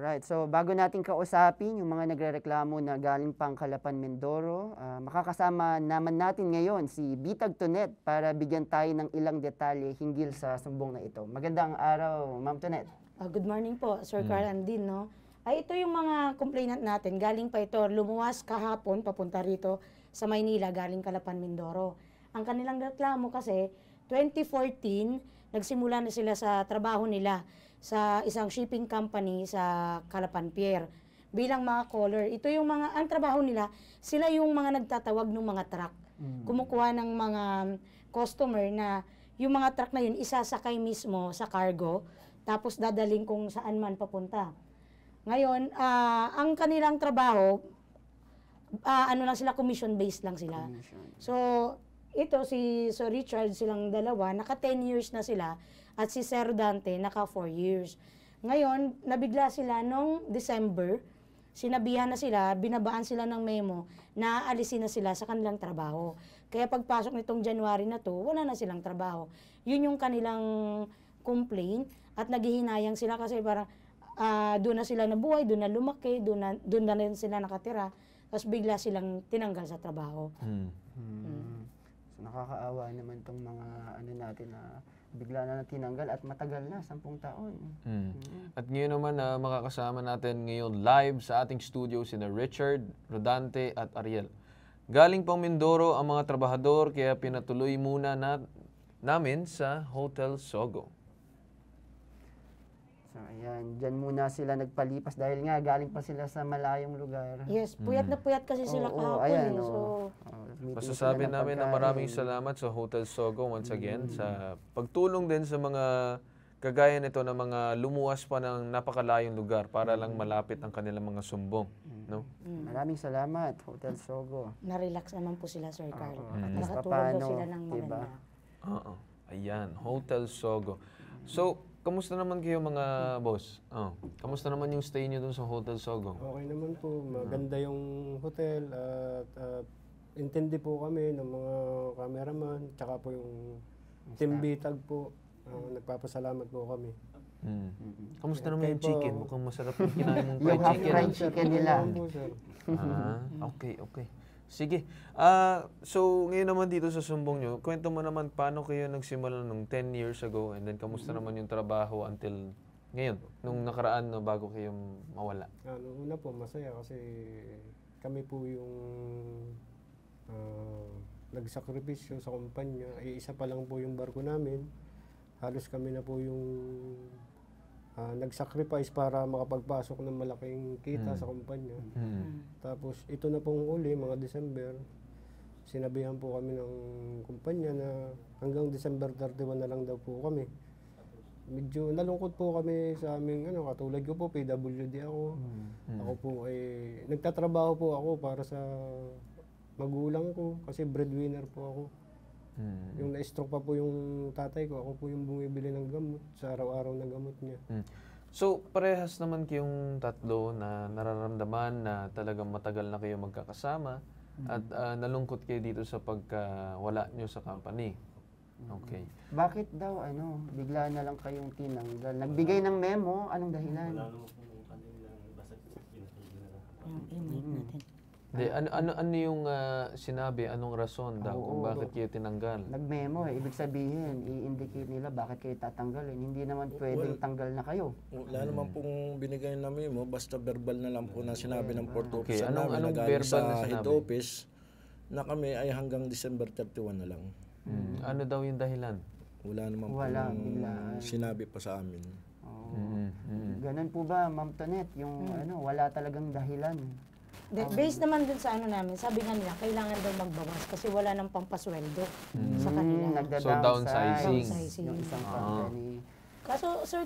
Alright, so bago natin kausapin yung mga nagrereklamo na galing pang Calapan, Mindoro, makakasama naman natin ngayon si Bitag Tonet para bigyan tayo ng ilang detalye hinggil sa sumbong na ito. Magandang araw, Ma'am Tonet. Good morning po, Sir Carl and Dean, no? Ay, ito yung mga complainant natin. Galing pa ito, lumuwas kahapon, papunta rito sa Maynila, galing Calapan, Mindoro. Ang kanilang reklamo kasi, 2014, nagsimula na sila sa trabaho nila sa isang shipping company sa Calapan Pier. Bilang mga caller, ito yung mga, ang trabaho nila, sila yung mga nagtatawag ng mga truck. Kumukuha ng mga customer na yung mga truck na yun, isasakay mismo sa cargo, tapos dadaling kung saan man papunta. Ngayon, ang kanilang trabaho, ano lang sila, commission-based lang sila. So, ito, si Sir Richard, silang dalawa, naka 10 years na sila, at si Sir Dante, naka 4 years. Ngayon, nabigla sila nung December, sinabihan na sila, binabaan sila ng memo, na aalisin na sila sa kanilang trabaho. Kaya pagpasok nitong January na to, wala na silang trabaho. Yun yung kanilang complaint, at naghihinayang sila kasi parang doon na sila nabuhay, doon na lumaki, doon na rin sila nakatira, tapos bigla silang tinanggal sa trabaho. So nakakaawa naman tong mga ano natin na bigla na tinanggal at matagal na, 10 taon. At ngayon naman makakasama natin ngayon live sa ating studio sina Richard, Rodante at Ariel. Galing pang Mindoro ang mga trabahador kaya pinatuloy muna namin sa Hotel Sogo. So ayan, dyan muna sila nagpalipas dahil nga galing pa sila sa malayong lugar. Yes, puyat na puyat kasi sila kahapon. Ayan, So, masasabi namin na maraming salamat sa Hotel Sogo once again sa pagtulong din sa mga kagaya nito na mga lumuwas pa ng napakalayong lugar para lang malapit ang kanilang mga sumbong. No? Maraming salamat, Hotel Sogo. na-relax naman po sila, Sir Carl. At Kahit nakatulog papaano, daw sila ng maganda. Oo. Ayan, Hotel Sogo. So, kamusta naman kayo mga boss? Kamusta naman yung stay niyo dun sa Hotel Sogo? Okay naman po, maganda yung hotel at intindi po kami ng mga cameraman, tsaka po yung Team Bitag po. Nagpapasalamat po kami. Kamusta naman yung chicken? Mukhang masarap yung kinain mong Yung fried half chicken. fried chicken nila. Okay. Sige. So, ngayon naman dito sa sumbong nyo, kwento mo naman paano kayo nagsimula nung 10 years ago and then kamusta naman yung trabaho until ngayon, nung nakaraan na bago kayo mawala? Una po, masaya kasi kami po yung nagsakripisyo sa kumpanya. Isa pa lang po yung barko namin. Halos kami na po yung nag-sacrifice para makapagpasok ng malaking kita sa kumpanya. Tapos ito na pong uli, mga December, sinabihan po kami ng kumpanya na hanggang December 31 na lang daw po kami. Medyo nalungkot po kami sa aming, katulad ko po, PWD ako. Ako po ay, nagtatrabaho po ako para sa magulang ko kasi breadwinner po ako. Yung na-stroke pa po yung tatay ko, ako po yung bumibili ng gamot sa araw-araw na gamot niya. So, parehas naman kayong tatlo na nararamdaman na talagang matagal na kayo magkakasama at nalungkot kayo dito sa pagkawala nyo sa company. Okay. Bakit daw, bigla na lang kayong tinanggal? Nagbigay ng memo, anong dahilan? Ano yung sinabi, anong rason daw kung bakit kayo tinanggal? Nag-memo ibig sabihin, i-indicate nila bakit kayo tatanggalin. Hindi naman pwedeng tanggal na kayo. Wala naman pong binigay na memo, basta verbal na lang po na sinabi ng port Okay, officer namin anong na galing verbal na sa head sinabi? office na kami ay hanggang December 31 na lang. Ano daw yung dahilan? Wala naman Wala, pong biglaan. sinabi pa sa amin. Ganun po ba, Ma'am Tonet? Yung wala talagang dahilan. Based naman dun sa namin, sabi nga nila, kailangan daw magbawas kasi wala nang pampasweldo sa kanila. So, downsizing. Yung isang company. Kaso, Sir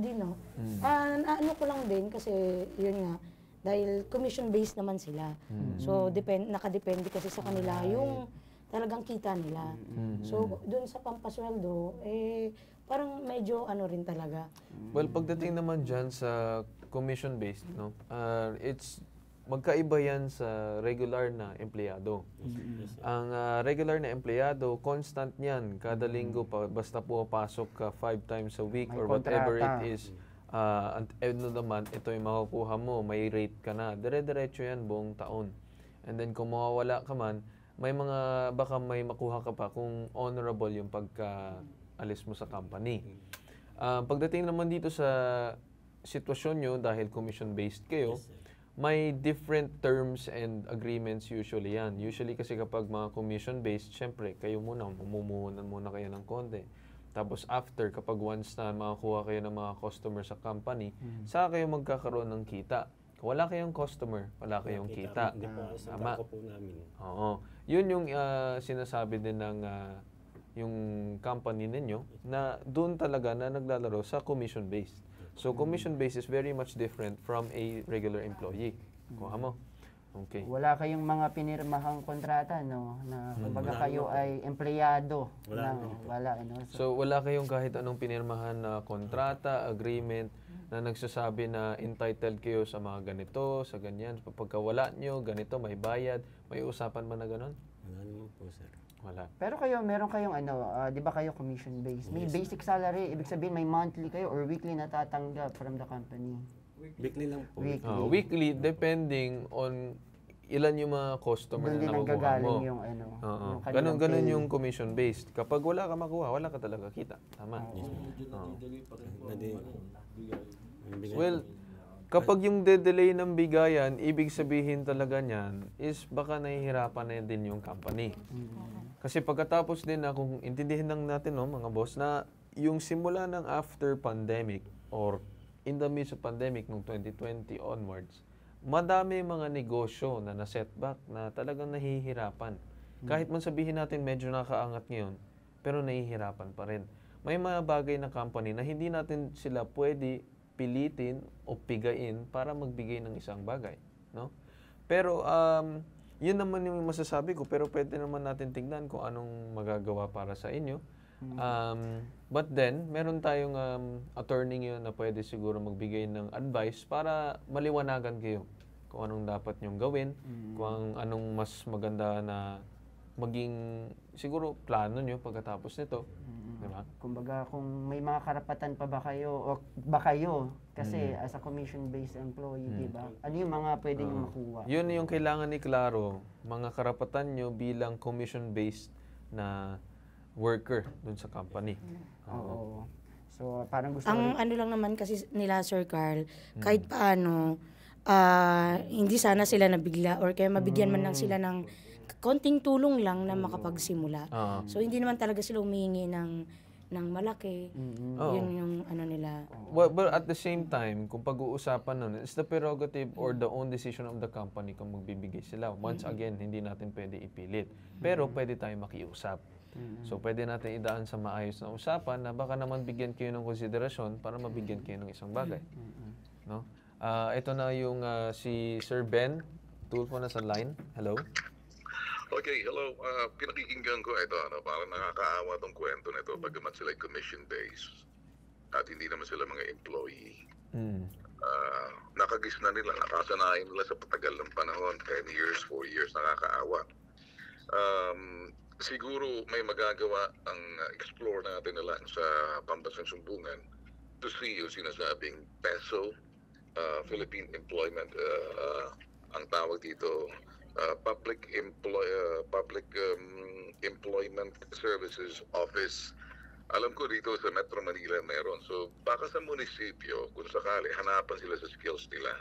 Dino, ano ko lang din kasi yun nga, dahil commission-based naman sila. So, nakadepende kasi sa kanila yung talagang kita nila. So, dun sa pampasweldo, parang medyo rin talaga. Well, pagdating naman dyan sa commission-based, it's magkaiba yan sa regular na empleyado. Ang regular na empleyado, constant yan. Kada linggo, basta pumapasok ka 5 times a week or whatever it is. Naman, ito yung makukuha mo, may rate ka na. Dire-diretso yan buong taon. And then kung mawawala ka man, baka may makuha ka pa kung honorable yung pagka-alis mo sa company. Pagdating naman dito sa sitwasyon nyo, dahil commission-based kayo, may different terms and agreements usually yan. Usually kasi kapag mga commission-based, syempre, kayo muna, mamumuhunan muna kayo ng konti. Tapos after, kapag once na makakuha kayo ng mga customer sa company, saka kayo magkakaroon ng kita. Kung wala kayong customer, wala kayong kita. Tama. Oo. Yun yung sinasabi din ng yung company ninyo na doon talaga na naglalaro sa commission-based. So, commission-based is very much different from a regular employee. Kuha mo. Okay. Wala kayong mga pinirmahang kontrata, no? Na kumbaga kayo ay empleyado. Wala. So, wala kayong kahit anong pinirmahan na kontrata, agreement, na nagsasabi na entitled kayo sa mga ganito, sa ganyan. Pagka wala nyo, ganito, may bayad. May usapan ba na ganon? Wala naman po, sir. Wala. Pero meron kayong di ba kayo commission-based? May basic salary, ibig sabihin may monthly kayo or weekly na tatanggap from the company? Weekly lang po. Weekly, depending on ilan yung mga customer Doon na din nakukuha nanggagaling mo. yung yung Ganun yung commission-based. Kapag wala ka makuha, wala ka talaga kita. Tama. Well, kapag yung de-delay ng bigayan, ibig sabihin talaga niyan is baka nahihirapan na din yung company. Kasi pagkatapos din na kung intindihin lang natin mga boss na yung simula ng after pandemic or in the midst of pandemic noong 2020 onwards, madami mga negosyo na na-setback na talagang nahihirapan. Kahit man sabihin natin medyo nakaangat ngayon, pero nahihirapan pa rin. May mga bagay na company na hindi natin sila pwede pilitin o pigain para magbigay ng isang bagay, no? Pero yun naman yung masasabi ko, pero pwede naman natin tingnan kung anong magagawa para sa inyo. But then, meron tayong attorney yun na pwede siguro magbigay ng advice para maliwanagan kayo kung anong dapat nyong gawin, kung anong mas maganda na maging siguro plano nyo pagkatapos nito. Di ba? Kumbaga, kung may mga karapatan pa ba kayo, o kasi as a commission-based employee, di ba? Ano yung mga pwede nyo makuha? Yun yung kailangan ni Claro, mga karapatan nyo bilang commission-based na worker dun sa company. Oo. So, parang gusto Ang ano lang naman kasi nila, Sir Carl, kahit paano, hindi sana sila nabigla or kaya mabigyan man lang sila ng konting tulong lang na makapagsimula. So, hindi naman talaga sila humihingi ng malaki. Yun yung ano nila. Well, but at the same time, kung pag-uusapan nun, it's the prerogative or the own decision of the company kung magbibigay sila. Once again, hindi natin pwede ipilit. Pero pwede tayo makiusap. So, pwede natin idaan sa maayos na usapan na baka naman bigyan kayo ng konsiderasyon para mabigyan kayo ng isang bagay. No? Ito na yung si Sir Ben Tulfo na sa line. Hello? Okay, hello. Pinakikinggan ko ito, parang nakakaawa tong kwento nito bagamat sila commission-based at hindi naman sila mga employee. Nakagis na nila, nakasanayan nila sa patagal ng panahon, 10 years, 4 years, nakakaawa. Siguro may magagawa ang explore natin na lang sa pambansang sumbungan to see yung sinasabing PESO, Philippine Employment, ang tawag dito, Public Employment Services Office. Alam ko dito sa Metro Manila meron. So baka sa munisipyo, kung sakali, hanapan sila sa skills nila.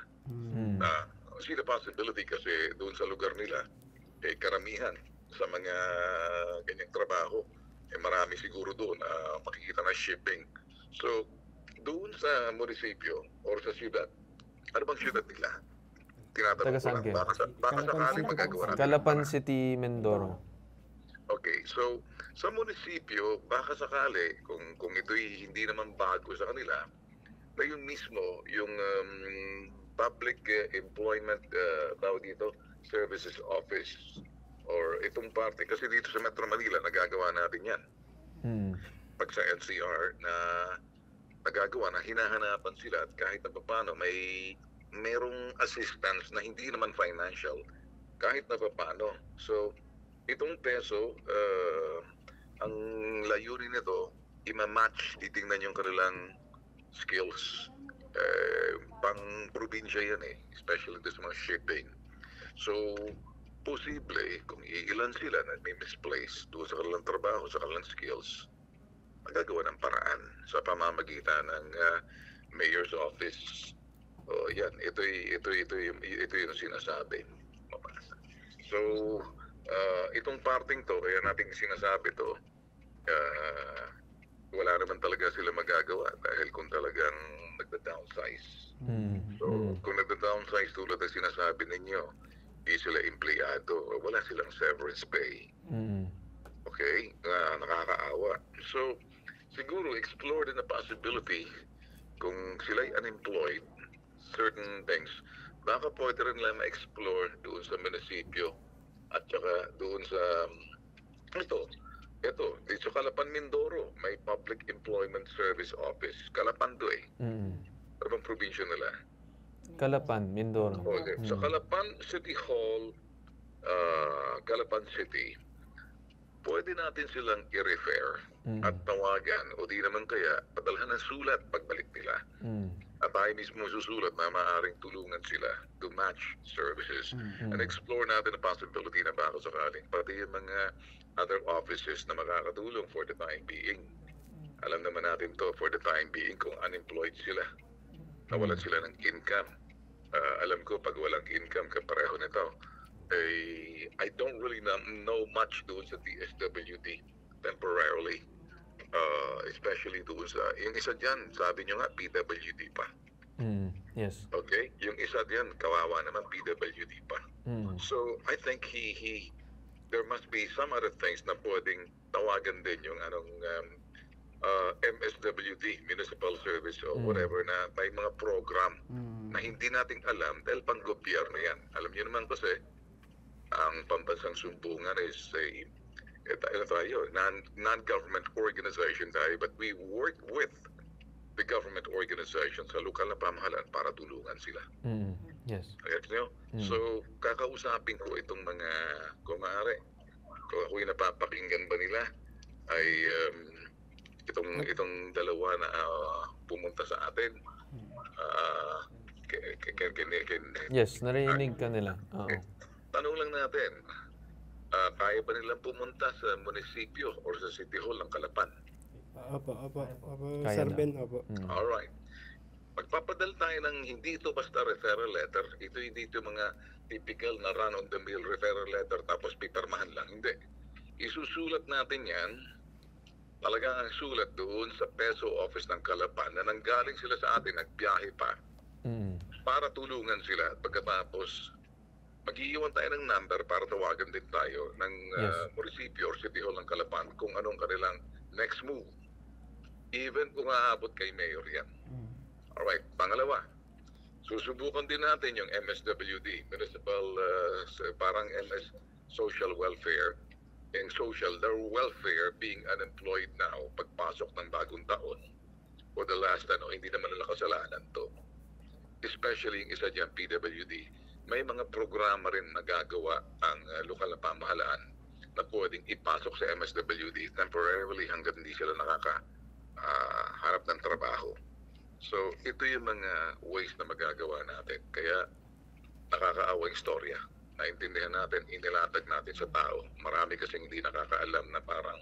See the possibility kasi doon sa lugar nila, karamihan sa mga ganyang trabaho, marami siguro doon makikita na shipping. So, doon sa munisipyo or sa siyudad, ano bang siyudad nila? Tinatanong ko lang, baka sakaling magagawa natin. Calapan City, Mindoro. Okay, so sa munisipyo, baka sakali, kung ito'y hindi naman bago sa kanila, na yun mismo, yung Public Employment, tawag dito, Services Office, or itong parte, kasi dito sa Metro Manila, nagagawa natin yan. Pag sa NCR, na nagagawa na, hinahanapan sila at kahit na paano, merong assistance na hindi naman financial, kahit na paano. So, itong PESO, ang layunin nito, ima-match, titingnan yung kanilang skills. Pang-probinsya yan especially this mga shipping. So, posible, kung iilan sila na may misplaced doon sa kanilang trabaho, sa kanilang skills, magagawa ng paraan sa pamamagitan ng mayor's office. Yan, ito yung sinasabi. So, itong parting to, kaya natin sinasabi to, wala naman talaga sila magagawa dahil kung talagang nagda-downsize. So, kung nagda-downsize tulad ng sinasabi ninyo, hindi sila empleyado, wala silang severance pay. Okay? Nakakaawa. So, siguro explore din the possibility kung sila'y unemployed, certain things, baka pwede rin lang ma-explore doon sa munisipyo at saka doon sa ito, dito sa Calapan, Mindoro, may Public Employment Service Office. Calapan to Ano bang probinsya nila? Calapan, Mindoro. Okay. Sa Calapan City Hall, Calapan City, pwede natin silang i-refer at tawagan o di naman kaya padalhan ng sulat pagbalik nila. At tayo mismo susulat na maaaring tulungan sila to match services and explore natin the possibility na baka sakaling pati yung mga other offices na makakatulong for the time being. Alam naman natin to for the time being kung unemployed sila, nawalan sila ng income. Alam ko pag walang income kapareho nito, I don't really know much doon sa DSWD temporarily. Especially doon sa, yung isa dyan, sabi nyo nga, PWD pa. Yes. Okay? Yung isa dyan, kawawa naman, PWD pa. So, I think there must be some other things na pwedeng tawagan din yung MSWD, Municipal Service or whatever, na may mga program na hindi nating alam dahil pang-gobyerno yan. Alam niyo naman kasi, ang pambansang sumbungan is non-government organization tayo, but we work with the government organization sa lokal na pamahalaan para tulungan sila. Yes. Ayos nyo? So, kakausapin ko itong mga kumare. Kung ako'y napapakinggan ba nila, ay Itong dalawa na pumunta sa atin. Yes, narinig ka nila. Oo. Tanong lang natin, kaya ba nilang pumunta sa munisipyo or sa City Hall ng Calapan? Opo, Kaya Sir na. Ben, opo. Alright. Magpapadala tayo ng hindi ito basta referral letter. Hindi ito mga typical na run-on-the-mill referral letter tapos pipirmahan lang. Hindi. Isusulat natin yan. Talagang ang sulat doon sa PESO office ng Calapan na nanggaling sila sa atin, nagbiyahe pa para tulungan sila. At pagkatapos, mag-iiwan tayo ng number para tawagan din tayo ng munisipyo or City Hall ng Calapan kung anong kanilang next move. Even kung aabot kay Mayor yan. Alright, pangalawa, susubukan din natin yung MSWD, Municipal, parang MS Social Welfare. In social, their welfare being unemployed now, pagpasok ng bagong taon, for the last, hindi naman nila kasalanan to. Especially yung isa dyan, PWD, may mga programa rin nagagawa ang lokal na pamahalaan na pwedeng ipasok sa MSWD temporarily hanggang hindi sila nakakaharap ng trabaho. So, ito yung mga ways na magagawa natin. Kaya, nakakaawang istorya. Naintindihan natin, inilatag natin sa tao. Marami kasing hindi nakakaalam na parang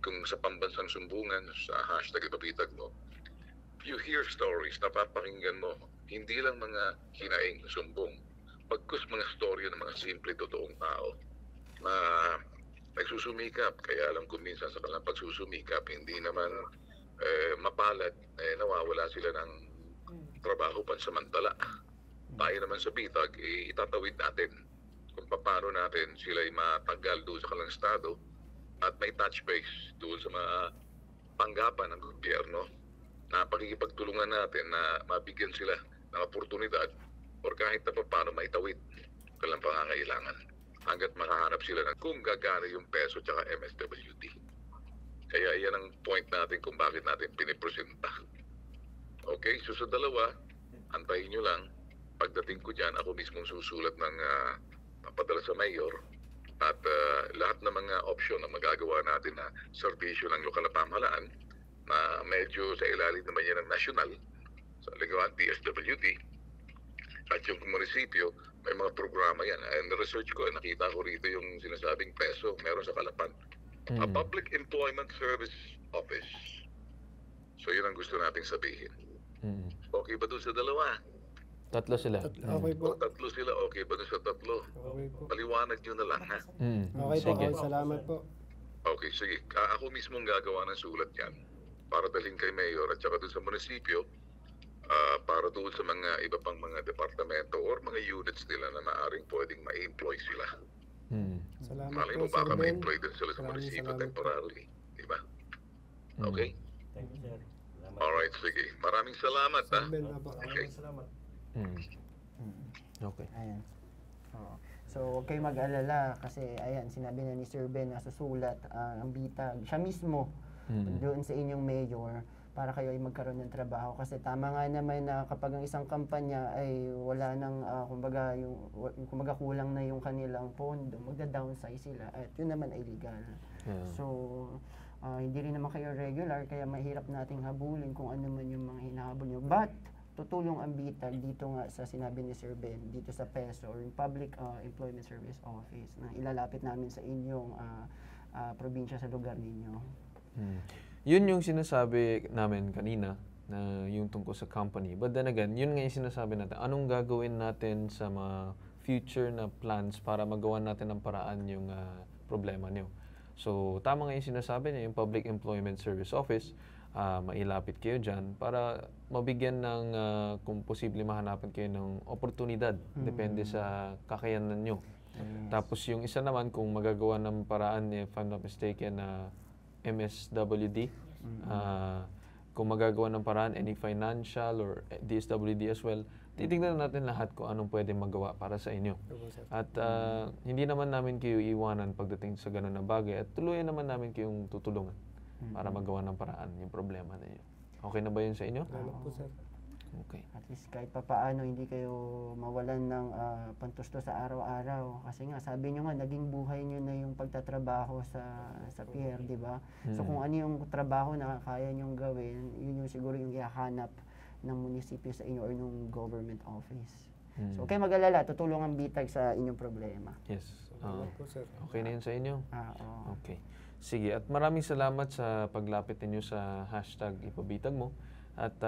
kung sa pambansang sumbungan, sa hashtag ipapitag mo, you hear stories, napapakinggan mo, hindi lang mga hinaing sumbong, pagkus mga storya ng mga simple, totoong tao na nagsusumikap. Kaya alam ko minsan sa kanilang pagsusumikap, hindi naman mapalad, nawawala sila ng trabaho pansamantala. Tayo naman sa bitag, itatawid natin kung paano natin sila'y matanggal doon sa kanilang estado at may touch base doon sa mga tanggapan ng gobyerno na pakikipagtulungan natin na mabigyan sila ng oportunidad or kahit na paano maitawid kanilang pangangailangan hanggat makahanap sila ng kung gagana yung peso tsaka MSWD. Kaya yan ang point natin kung bakit natin pinipresenta. Okay, so sa dalawa, antayin nyo lang. Pagdating ko dyan, ako mismong susulat ng papadala sa mayor at lahat ng mga option na magagawa natin na serbisyo ng lokal na pamahalaan na medyo sa ilalim naman yan ng nasyonal sa ligawan DSWD at yung munisipyo, may mga programa yan. And research ko, nakita ko rito yung sinasabing peso, meron sa Calapan. A Public Employment Service Office. So yun ang gusto nating sabihin. Okay ba doon sa dalawa? Tatlo sila. Okay po. Tatlo sila, okay ba doon sa tatlo? Okay po. Paliwanag nyo na lang, ha? Okay po, Sige. salamat po. Okay, sige. Ako mismo ang gagawa ng sulat yan para dalhin kay Mayor at saka doon sa munisipyo para doon sa mga iba pang mga departamento or mga units nila na maaaring pwedeng ma-employ sila. Salamat Malay po, mo Sir baka Ben. ma-employ din sila sa Maraming munisipyo salamat po. temporarily. Di ba? Okay? Thank you, sir. Salamat. Alright, sige. Maraming salamat, ha? Sir Ben, opo. Okay. Salamat. Okay. Ayan. Oo. So, huwag kayong mag-alala kasi, ayan, sinabi na ni Sir Ben na susulat ang bitag. Siya mismo, doon sa inyong mayor, para kayo ay magkaroon ng trabaho. Kasi tama nga naman na kapag ang isang kampanya ay wala nang, kumbaga kulang na yung kanilang pondo, magda-downsize sila. At yun naman ay legal. So, hindi rin naman kayo regular, kaya mahirap nating habulin kung ano man yung mga hinahabol nyo. But, tutulong ang bitag dito nga sa sinabi ni Sir Ben, dito sa PESO or yung Public Employment Service Office na ilalapit namin sa inyong probinsya sa lugar ninyo. Yun yung sinasabi namin kanina na yung tungkol sa company. But then again, yun nga yung sinasabi natin. Anong gagawin natin sa mga future na plans para magawa natin ng paraan yung problema nyo? So, tama nga yung sinasabi niya, yung Public Employment Service Office, mailapit kayo dyan para mabigyan ng, kung posible mahanapan kayo ng oportunidad. Depende sa kakayanan nyo. Tapos yung isa naman, kung magagawa ng paraan, if I'm not mistaken, na MSWD, kung magagawa ng paraan, any financial or DSWD as well, titignan natin lahat kung anong pwede magawa para sa inyo. At hindi naman namin kayo iwanan pagdating sa ganun na bagay at tuluyan naman namin kayong tutulungan para magawa ng paraan yung problema ninyo. Okay na ba yun sa inyo? Salamat po, sir. Okay. At least kahit papaano hindi kayo mawalan ng pantusto sa araw-araw. Kasi nga, sabi nyo nga, naging buhay nyo na yung pagtatrabaho sa pier, di ba? So kung ano yung trabaho na kaya nyong gawin, yun yung siguro yung ihahanap ng munisipyo sa inyo or ng government office. So okay, mag-alala, tutulong ang bitag sa inyong problema. Yes. po, sir. Okay na yun sa inyo? Oo. Okay. Sige, at maraming salamat sa paglapit ninyo sa hashtag ipabitag mo. At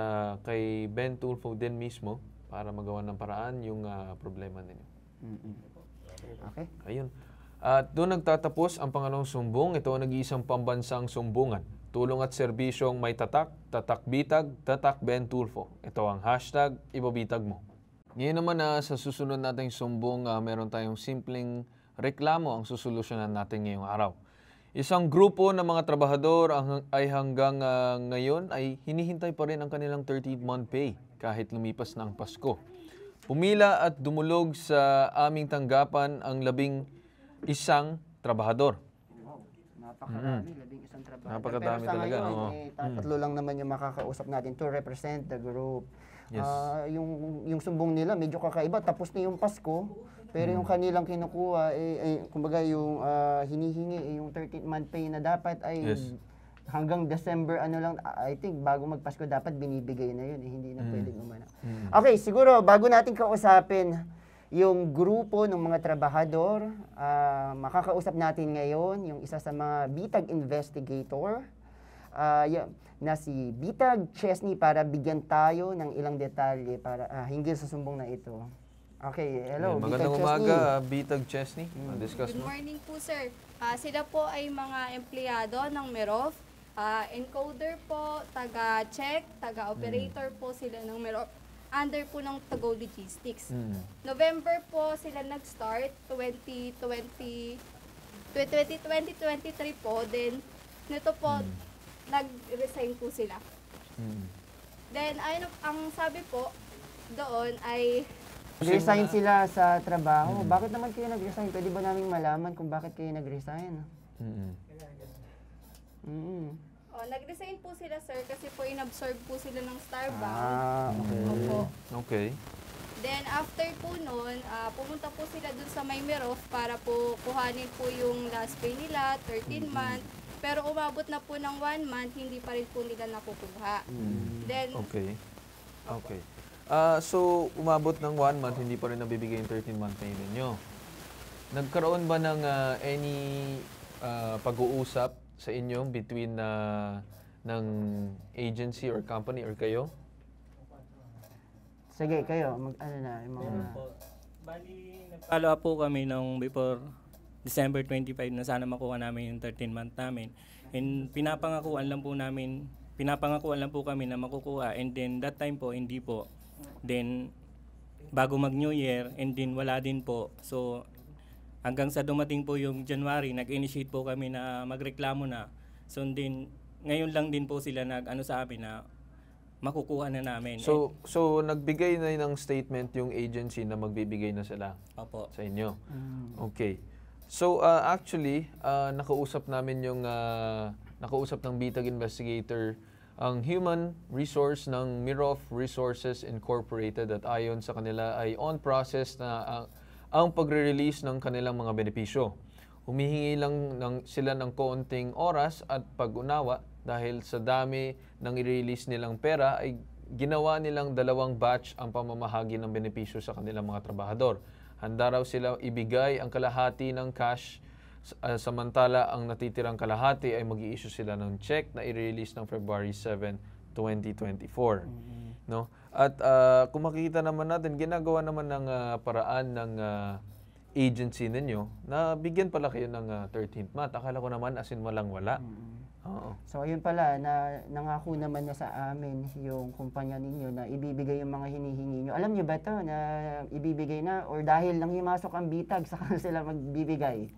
kay Ben Tulfo din mismo para magawa ng paraan yung problema ninyo. Okay. Ayun. At doon nagtatapos ang pangalawang sumbong. Ito ang nag-iisang pambansang sumbungan. Tulong at serbisyong may tatak, tatak bitag, tatak Ben Tulfo. Ito ang hashtag ipabitag mo. Ngayon naman sa susunod nating sumbong, meron tayong simpleng reklamo ang susolusyonan natin ngayong araw. Isang grupo ng mga trabahador ay hanggang ngayon ay hinihintay pa rin ang kanilang 13th month pay kahit lumipas na ang Pasko. Pumila at dumulog sa aming tanggapan ang 11 trabahador. Napakarami, 11 trabahador. Napakadami Pero sa talaga. ngayon, tatlo lang naman yung makakausap natin to represent the group. Yes. Yung sumbong nila medyo kakaiba, tapos na yung Pasko. Pero yung kanilang kinukuha, kumbaga yung hinihingi, yung 13th month pay na dapat ay hanggang December, I think bago magpasko dapat binibigay na yun. Hindi na pwedeng umana. Okay, siguro bago natin kausapin yung grupo ng mga trabahador, makakausap natin ngayon yung isa sa mga bitag investigator, na si Bitag Chesney para bigyan tayo ng ilang detalye para hinggil sa sumbong na ito. Okay, hello, magandang Bitag umaga, Bitag Chesney. Discuss Good mo. morning po, sir. Sila po ay mga empleyado ng Merof. Encoder po, taga-check, taga-operator po sila ng Merof. Under po ng Tago Logistics. November po sila nag-start, 2023 po. Then, nito po, nag-resign po sila. Then, ang sabi po doon ay nag-resign sila sa trabaho. Bakit naman kayo nag-resign? Pwede ba namin malaman kung bakit kayo nag-resign? Nag-resign po sila, sir, kasi po inabsorb po sila ng Starbucks. Okay. Opo. Okay. Then, after po nun, pumunta po sila dun sa May Merof para po kuhanin po yung last pay nila, 13 month. Pero umabot na po ng 1 month, hindi pa rin po nila nakukuha. Then, Okay. So, umabot ng 1 month, hindi pa rin nabibigay yung 13-month pay ninyo. Nagkaroon ba ng any pag-uusap sa inyo between ng agency or company or kayo? Sige, kayo, yung mga... Bali, nag-follow up po kami nung before December 25 na sana makuha namin yung 13-month namin. And pinapangakuan lang po kami na makukuha. And then that time po, hindi po. Then, bago mag-New Year, and then wala din po. So, hanggang sa dumating po yung January, nag-initiate po kami na magreklamo na. So, then, ngayon lang din po sila nag-ano sa amin na makukuha na namin. So, nagbigay na ng statement yung agency na magbibigay na sila sa inyo. Okay. So, actually, nakausap namin yung nakausap ng Bitag Investigator ang human resource ng Merof Resources Incorporated at ayon sa kanila ay on process na ang pagre-release ng kanilang mga benepisyo. Humihingi lang sila ng konting oras at pag-unawa dahil sa dami ng i-release nilang pera ay ginawa nilang 2 batch ang pamamahagi ng benepisyo sa kanilang mga trabahador. Handa raw sila ibigay ang kalahati ng cash samantala ang natitirang kalahati ay mag-i-issue sila ng check na i-release ng February 7, 2024. No? At kung makikita naman natin, ginagawa naman ng paraan ng agency ninyo na bigyan pala kayo ng 13th month. Akala ko naman as in walang wala. Oo. So ayun pala, nangako naman na sa amin yung kumpanya ninyo na ibibigay yung mga hinihingi nyo. Alam nyo ba ito na ibibigay na or dahil nang himasok ang bitag saka sila magbibigay?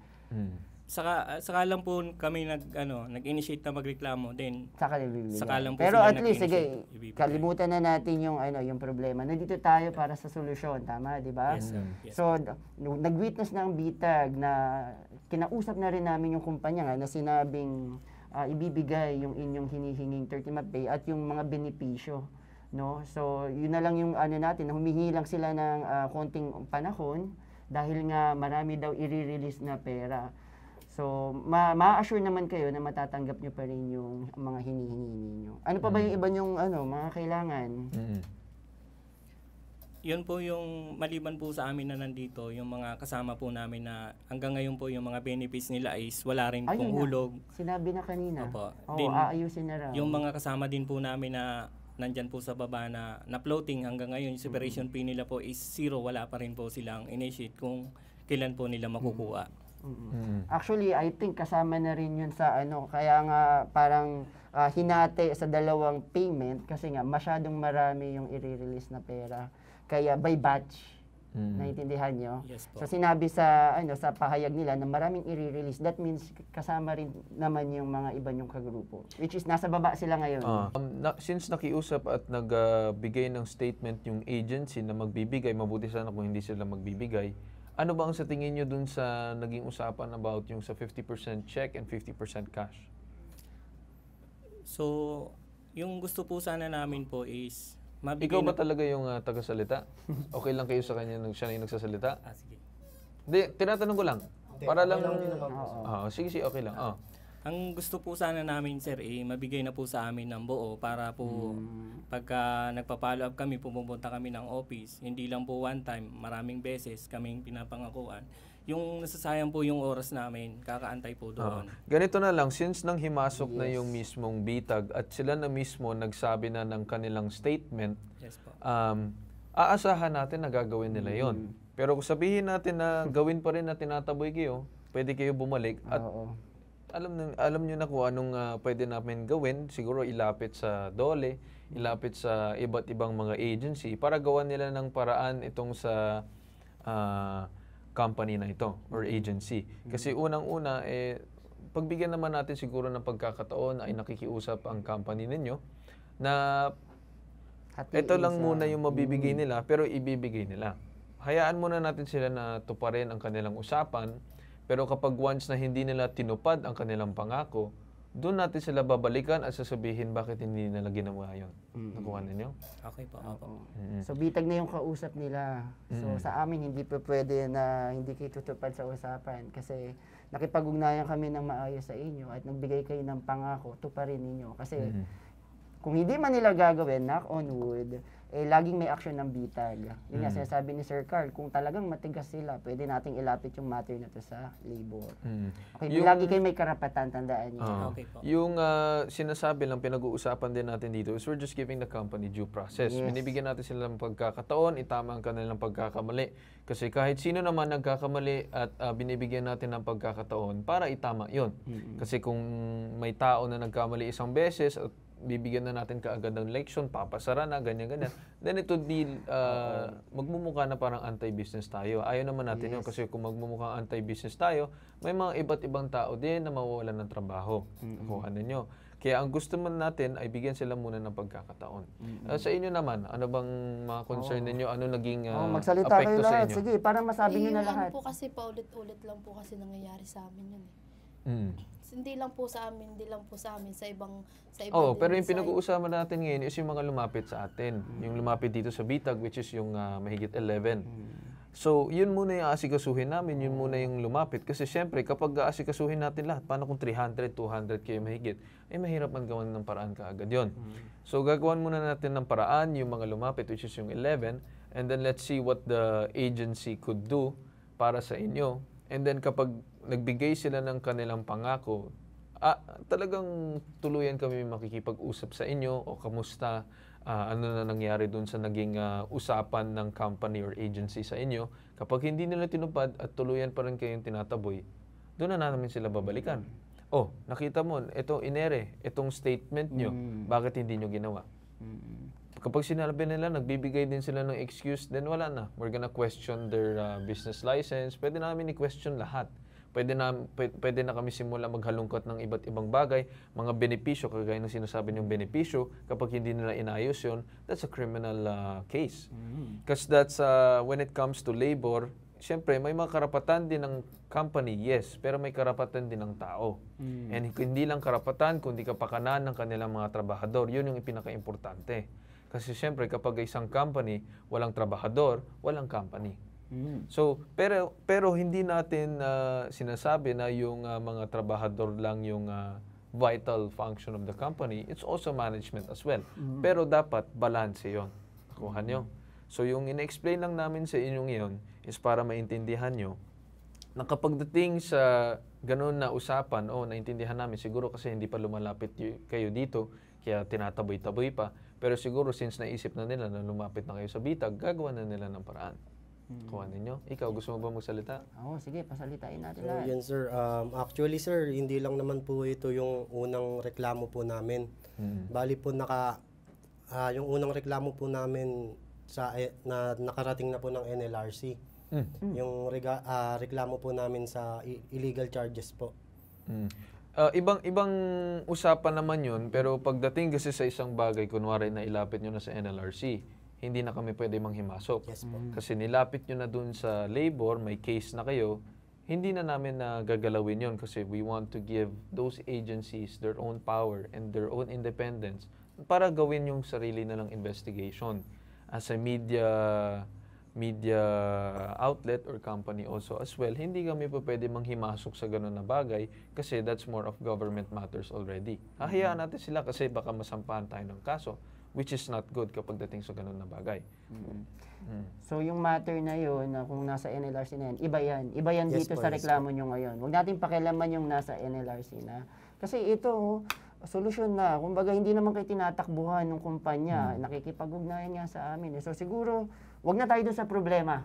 Saka lang po kami nag-initiate na magreklamo din. Saka lang po sila pero at least nag-initiate, sige, kalimutan na natin yung yung problema. Nandito tayo para sa solusyon, tama, di ba? Yes, sir. Yes. So nag-witness na ang bitag na kinausap na rin namin yung kumpanya na sinabing ibibigay yung inyong hinihinging 13-month pay at yung mga benepisyo no? So, yun na lang yung ano natin, humingi lang sila ng konting panahon dahil nga marami daw i-release na pera. So, ma-assure naman kayo na matatanggap nyo pa rin yung mga hinihingi ninyo. Ano pa ba yung iba yung mga kailangan? Yun po yung maliban po sa amin na nandito, yung mga kasama po namin na hanggang ngayon po yung mga benefits nila is wala rin pong hulog. Sinabi na kanina. Opo. Oo, aayusin na raw. Yung mga kasama din po namin na nandyan po sa baba na floating hanggang ngayon, yung separation fee nila po is 0, wala pa rin po silang initiate kung kailan po nila makukuha. Actually, I think kasama na rin yun sa kaya nga parang hinati sa dalawang payment kasi nga masyadong marami yung i-release na pera. Kaya by batch. Naintindihan nyo? Yes po. So sinabi sa sa pahayag nila na maraming i-release. That means kasama rin naman yung mga iba nyong kagrupo. Which is nasa baba sila ngayon. Since nakiusap at nagbigay ng statement yung agency na magbibigay, mabuti sana kung hindi sila magbibigay, ano ba ang sa tingin nyo dun sa naging usapan about yung sa 50% check and 50% cash? So, yung gusto po sana namin po is ikaw ba talaga yung tagasalita? Okay lang kayo sa kanya nung siya na yung nagsasalita? Sige. Hindi, tinatanong ko lang. Para lang... Sige, okay lang. Ang gusto po sana namin, sir, mabigay na po sa amin ng buo para po pagka nagpa-follow up kami, pupunta kami ng office. Hindi lang po one time, maraming beses kaming pinapangakuan. Yung nasasayang po yung oras namin, kakaantay po doon. Ganito na lang, since nang himasok na yung mismong bitag at sila na mismo nagsabi na ng kanilang statement, aasahan natin na gagawin nila yon. Pero kung sabihin natin na gawin pa rin na tinataboy kayo, pwede kayo bumalik at alam nyo na kung anong pwede namin gawin. Siguro ilapit sa DOLE, ilapit sa iba't ibang mga agency para gawan nila ng paraan itong sa company na ito or agency. Kasi unang-una, pagbigyan naman natin siguro ng pagkakataon ay nakikiusap ang company ninyo na ito lang muna yung mabibigay nila pero ibibigay nila. Hayaan muna natin sila na tuparin ang kanilang usapan pero kapag once na hindi nila tinupad ang kanilang pangako, doon natin sila babalikan at sasabihin bakit hindi nila ginawa yun. Nakuha ninyo? Okay po. So bitag na yung kausap nila. So sa amin hindi pa pwede na hindi kayo tutupad sa usapan kasi nakipag-ugnayan kami ng maayos sa inyo at nagbigay kayo ng pangako, tuparin ninyo. Kasi kung hindi man nila gagawin, knock on wood, laging may action ng bitag. Yun nga sinasabi ni Sir Carl, kung talagang matigas sila, pwede nating ilapit yung matter na to sa labor. Okay, lagi kayo may karapatan, tandaan niyo. Okay po. Yung sinasabi lang, pinag-uusapan din natin dito is we're just giving the company due process. Binibigyan natin sila ng pagkakataon, itama ang kanilang pagkakamali. Kasi kahit sino naman nagkakamali at binibigyan natin ng pagkakataon para itama yon. Kasi kung may tao na nagkamali isang beses at bibigyan na natin kaagad ng leksyon, papasara na, ganyan-ganyan. Then it would be, magmumukha na parang anti-business tayo. Ayaw naman natin yun kasi kung magmumukhang anti-business tayo, may mga iba't ibang tao din na mawawalan ng trabaho. Kuha ninyo. Kaya ang gusto man natin ay bigyan sila muna ng pagkakataon. Sa inyo naman, ano bang mga concern ninyo? Ano naging magsalita kayo apekto sa lahat. inyo? Sige, para masabi nyo na lahat. Po kasi paulit-ulit lang po kasi nangyayari sa amin yun. Hindi lang po sa amin, sa ibang pero yung pinag-uusapan natin ngayon is yung mga lumapit sa atin. Yung lumapit dito sa bitag, which is yung mahigit 11. So, yun muna yung aasikasuhin namin, yun muna yung lumapit. Kasi syempre, kapag aasikasuhin natin lahat, paano kung 300, 200 kayo mahigit? Mahirap man gawan ng paraan kaagad yun. So, gagawan muna natin ng paraan yung mga lumapit, which is yung 11. And then, let's see what the agency could do para sa inyo. And then, kapag nagbigay sila ng kanilang pangako, talagang tuluyan kami makikipag-usap sa inyo o kamusta, ano na nangyari dun sa naging usapan ng company or agency sa inyo. Kapag hindi nila tinupad at tuluyan pa rin kayong tinataboy, doon na namin sila babalikan. Nakita mo, itong statement nyo, bakit hindi nyo ginawa? Kapag sinabi nila, nagbibigay din sila ng excuse, then wala na. We're gonna question their business license. Pwede namin i-question lahat. Pwede na kami simula maghalungkat ng iba't ibang bagay, mga benepisyo, kagaya ng sinasabi niyong benepisyo, kapag hindi nila inayos yun, that's a criminal case. Because that's, when it comes to labor, siyempre, may mga karapatan din ng company, yes, pero may karapatan din ng tao. And hindi lang karapatan, kundi kapakanan ng kanilang mga trabahador. Yun yung pinaka-importante. Kasi siyempre kapag isang company, walang trabahador, walang company. So, pero hindi natin sinasabi na yung mga trabahador lang yung vital function of the company. It's also management as well. Pero dapat balance yon. Nakuha nyo. So, yung ina-explain lang namin sa inyo ngayon is para maintindihan nyo na kapag dating sa ganun na usapan, naintindihan namin, siguro kasi hindi pa lumalapit kayo dito, kaya tinataboy-taboy pa. Pero siguro since naisip na nila na lumapit na kayo sa bitag, gagawa na nila ng paraan. Kuha ninyo. Ikaw, gusto mo ba magsalita? Oo, sige, pasalitain natin So, lahat. yan sir, actually sir, hindi lang naman po ito yung unang reklamo po namin. Bali po yung unang reklamo po namin na nakarating na po ng NLRC. Yung reklamo po namin sa illegal charges po. Ibang usapan naman yun, pero pagdating kasi sa isang bagay, kunwari na ilapit nyo na sa NLRC, hindi na kami pwede manghimasok. Yes po. Kasi nilapit nyo na dun sa labor, may case na kayo, hindi na namin na gagalawin yun kasi we want to give those agencies their own power and their own independence para gawin yung sarili nalang investigation. As a media outlet or company also as well, hindi kami pa pwede manghimasok sa ganun na bagay kasi that's more of government matters already. Hahayaan natin sila kasi baka masampahan tayo ng kaso, which is not good kapag dating sa ganun na bagay. So yung matter na yun, na kung nasa NLRC na yan, iba yan. Iba yan Yes dito po, sa yes reklamo nyo ngayon. Huwag natin pakialaman yung nasa NLRC na. Kasi ito, solusyon na. Kumbaga, hindi naman kayo tinatakbuhan ng kumpanya. Nakikipag-ugnayan nga sa amin. So siguro, wag na tayo dun sa problema.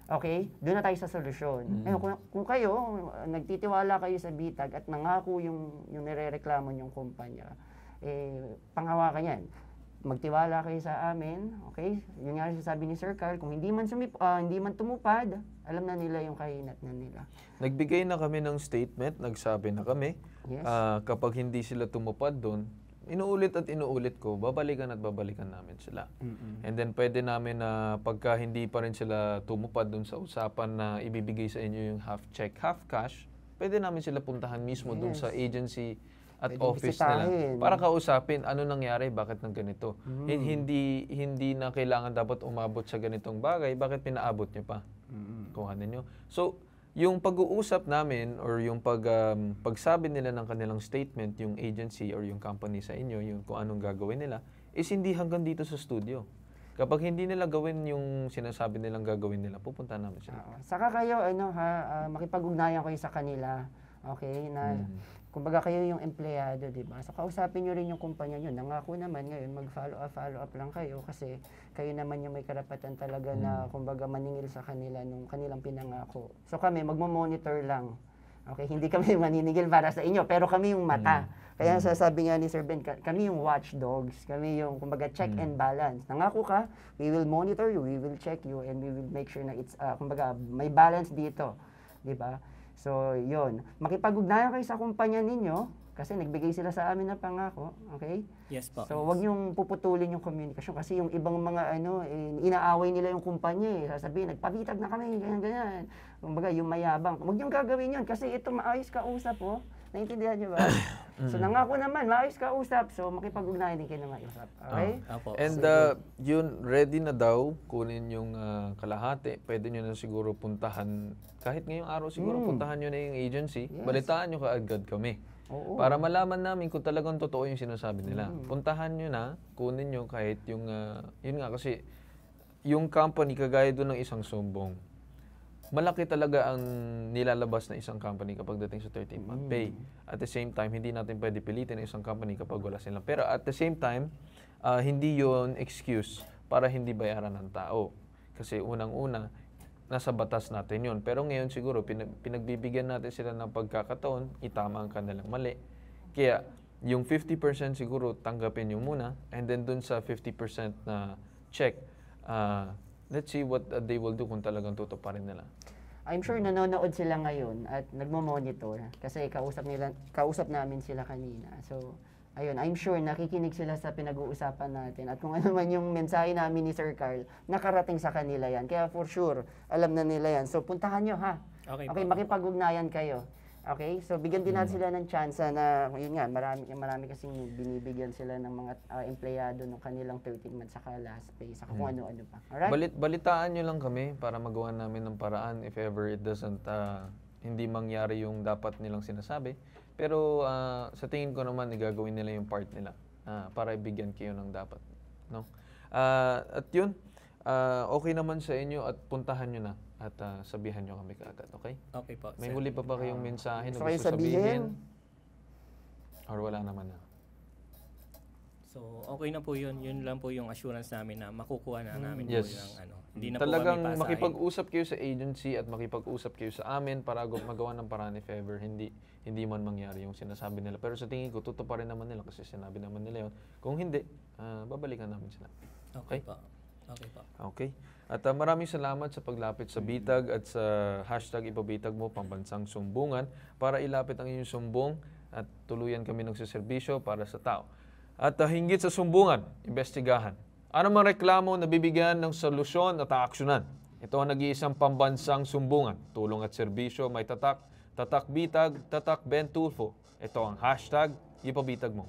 Okay? Doon na tayo sa solusyon. Kung kayo, nagtitiwala kayo sa bitag at nangako yung nirereklamo nyong kumpanya, panghawakan yan. Magtiwala kayo sa amin, okay? Yun nga sabi ni Sir Carl, kung hindi man tumupad, alam na nila yung kahinat na nila. Nagbigay na kami ng statement, nagsabi na kami, Yes. kapag hindi sila tumupad doon, inuulit at inuulit ko, babalikan at babalikan namin sila. And then pwede namin na pagka hindi pa rin sila tumupad doon sa usapan na ibibigay sa inyo yung half check, half cash, pwede namin sila puntahan mismo doon sa agency at Pwede office nila bisitahin. para kausapin ano nangyari, bakit ng ganito. Hindi na kailangan dapat umabot sa ganitong bagay, bakit pinaabot niyo pa? Kuha ninyo. So, yung pag-uusap namin or yung pagsabi nila ng kanilang statement, yung agency or yung company sa inyo, yung kung anong gagawin nila, is hindi hanggang dito sa studio. Kapag hindi nila gawin yung sinasabi nilang gagawin nila, pupunta namin sila. Saka kayo, makipag-ugnayan kayo sa kanila. Okay? Na, kumbaga kayo yung empleyado, di ba? So, kausapin nyo rin yung kumpanya nyo. Nangako naman ngayon, mag-follow up lang kayo kasi kayo naman yung may karapatan talaga na, kumbaga, maningil sa kanila nung kanilang pinangako. So, kami, magmo-monitor lang. Okay? Hindi kami maninigil para sa inyo, pero kami yung mata. Kaya sasabi nga ni Sir Ben, kami yung watchdogs. Kami yung, kumbaga, check and balance. Nangako ka, we will monitor you, we will check you, and we will make sure na it's, kumbaga, may balance dito. Di ba? So, yun. Makipag-ugnayan kayo sa kumpanya ninyo kasi nagbigay sila sa amin na pangako. Okay? Yes po. So, wag niyong puputulin yung communication kasi yung ibang mga inaaway nila yung kumpanya eh. Sasabihin, nagpabitag na kami, ganyan-ganyan. Kumbaga, yung mayabang. Wag niyong gagawin yun kasi ito maayos kausap po. Naintindihan niyo ba? So, nangako naman, maayos kausap. So, makipag-ugnayan din kayo na maayosap. Okay? And yun, ready na daw, kunin yung kalahati. Pwede nyo na siguro puntahan, kahit ngayong araw siguro puntahan nyo na yung agency. Yes. Balitaan nyo kaagad kami. Oo. Para malaman namin kung talagang totoo yung sinasabi nila. Puntahan nyo na, kunin nyo kahit yung, yun nga kasi, yung company kagaya doon ng isang sumbong, malaki talaga ang nilalabas na isang company kapag dating sa 13-month pay. At the same time, hindi natin pwede pilitin ang isang company kapag wala silang pera. At the same time, hindi yon excuse para hindi bayaran ng tao. Kasi unang-una, nasa batas natin yon. Pero ngayon siguro, pinagbibigyan natin sila ng pagkakataon, itama ang kanilang mali. Kaya, yung 50% siguro tanggapin nyo muna, and then dun sa 50% na check, let's see what they will do kung talagang tutuparin nila. I'm sure nanonood sila ngayon at nagmo-monitor kasi kausap namin sila kanina. So, ayun, I'm sure nakikinig sila sa pinag-uusapan natin at kung ano man yung mensahe namin ni Sir Carl, nakarating sa kanila yan. Kaya for sure, alam na nila yan. So, puntahan nyo ha. Okay, makipag-ugnayan kayo. Okay? So, bigyan din natin sila ng chance na, yun nga, marami kasing binibigyan sila ng mga empleyado ng kanilang 13 months saka last pay, saka kung ano-ano pa. Alright? Balitaan nyo lang kami para magawa namin ng paraan if ever it doesn't, hindi mangyari yung dapat nilang sinasabi. Pero sa tingin ko naman, igagawin nila yung part nila para ibigyan kayo ng dapat. No? At yun, okay naman sa inyo at puntahan nyo na at sabihan nyo kami kaagad, okay? Okay po, May sir. huli pa ba kayong mensahe na gusto gusto kayong sabihin? Or wala naman na? So, okay na po yun. Yun lang po yung assurance namin na makukuha na namin Yes. po yung Hindi na Talagang po kami pasahin. makipag-usap kayo sa agency at makipag-usap kayo sa amin para magawa ng paraan if ever hindi man mangyari yung sinasabi nila. Pero sa tingin ko, tutuparin naman nila kasi sinabi naman nila yun. Kung hindi, babalikan namin sila. Okay po. Okay po. Okay. At maraming salamat sa paglapit sa Bitag at sa hashtag ipabitag mo pambansang sumbungan para ilapit ang inyong sumbong at tuluyan kami nagsiservisyo para sa tao. At hinggit sa sumbungan, imbestigahan. Ano mang reklamo na bibigyan ng solusyon at aaksyonan. Ito ang nag-iisang pambansang sumbungan. Tulong at serbisyo, may tatak, tatak bitag, tatak Ben Tulfo. Ito ang hashtag ipabitag mo.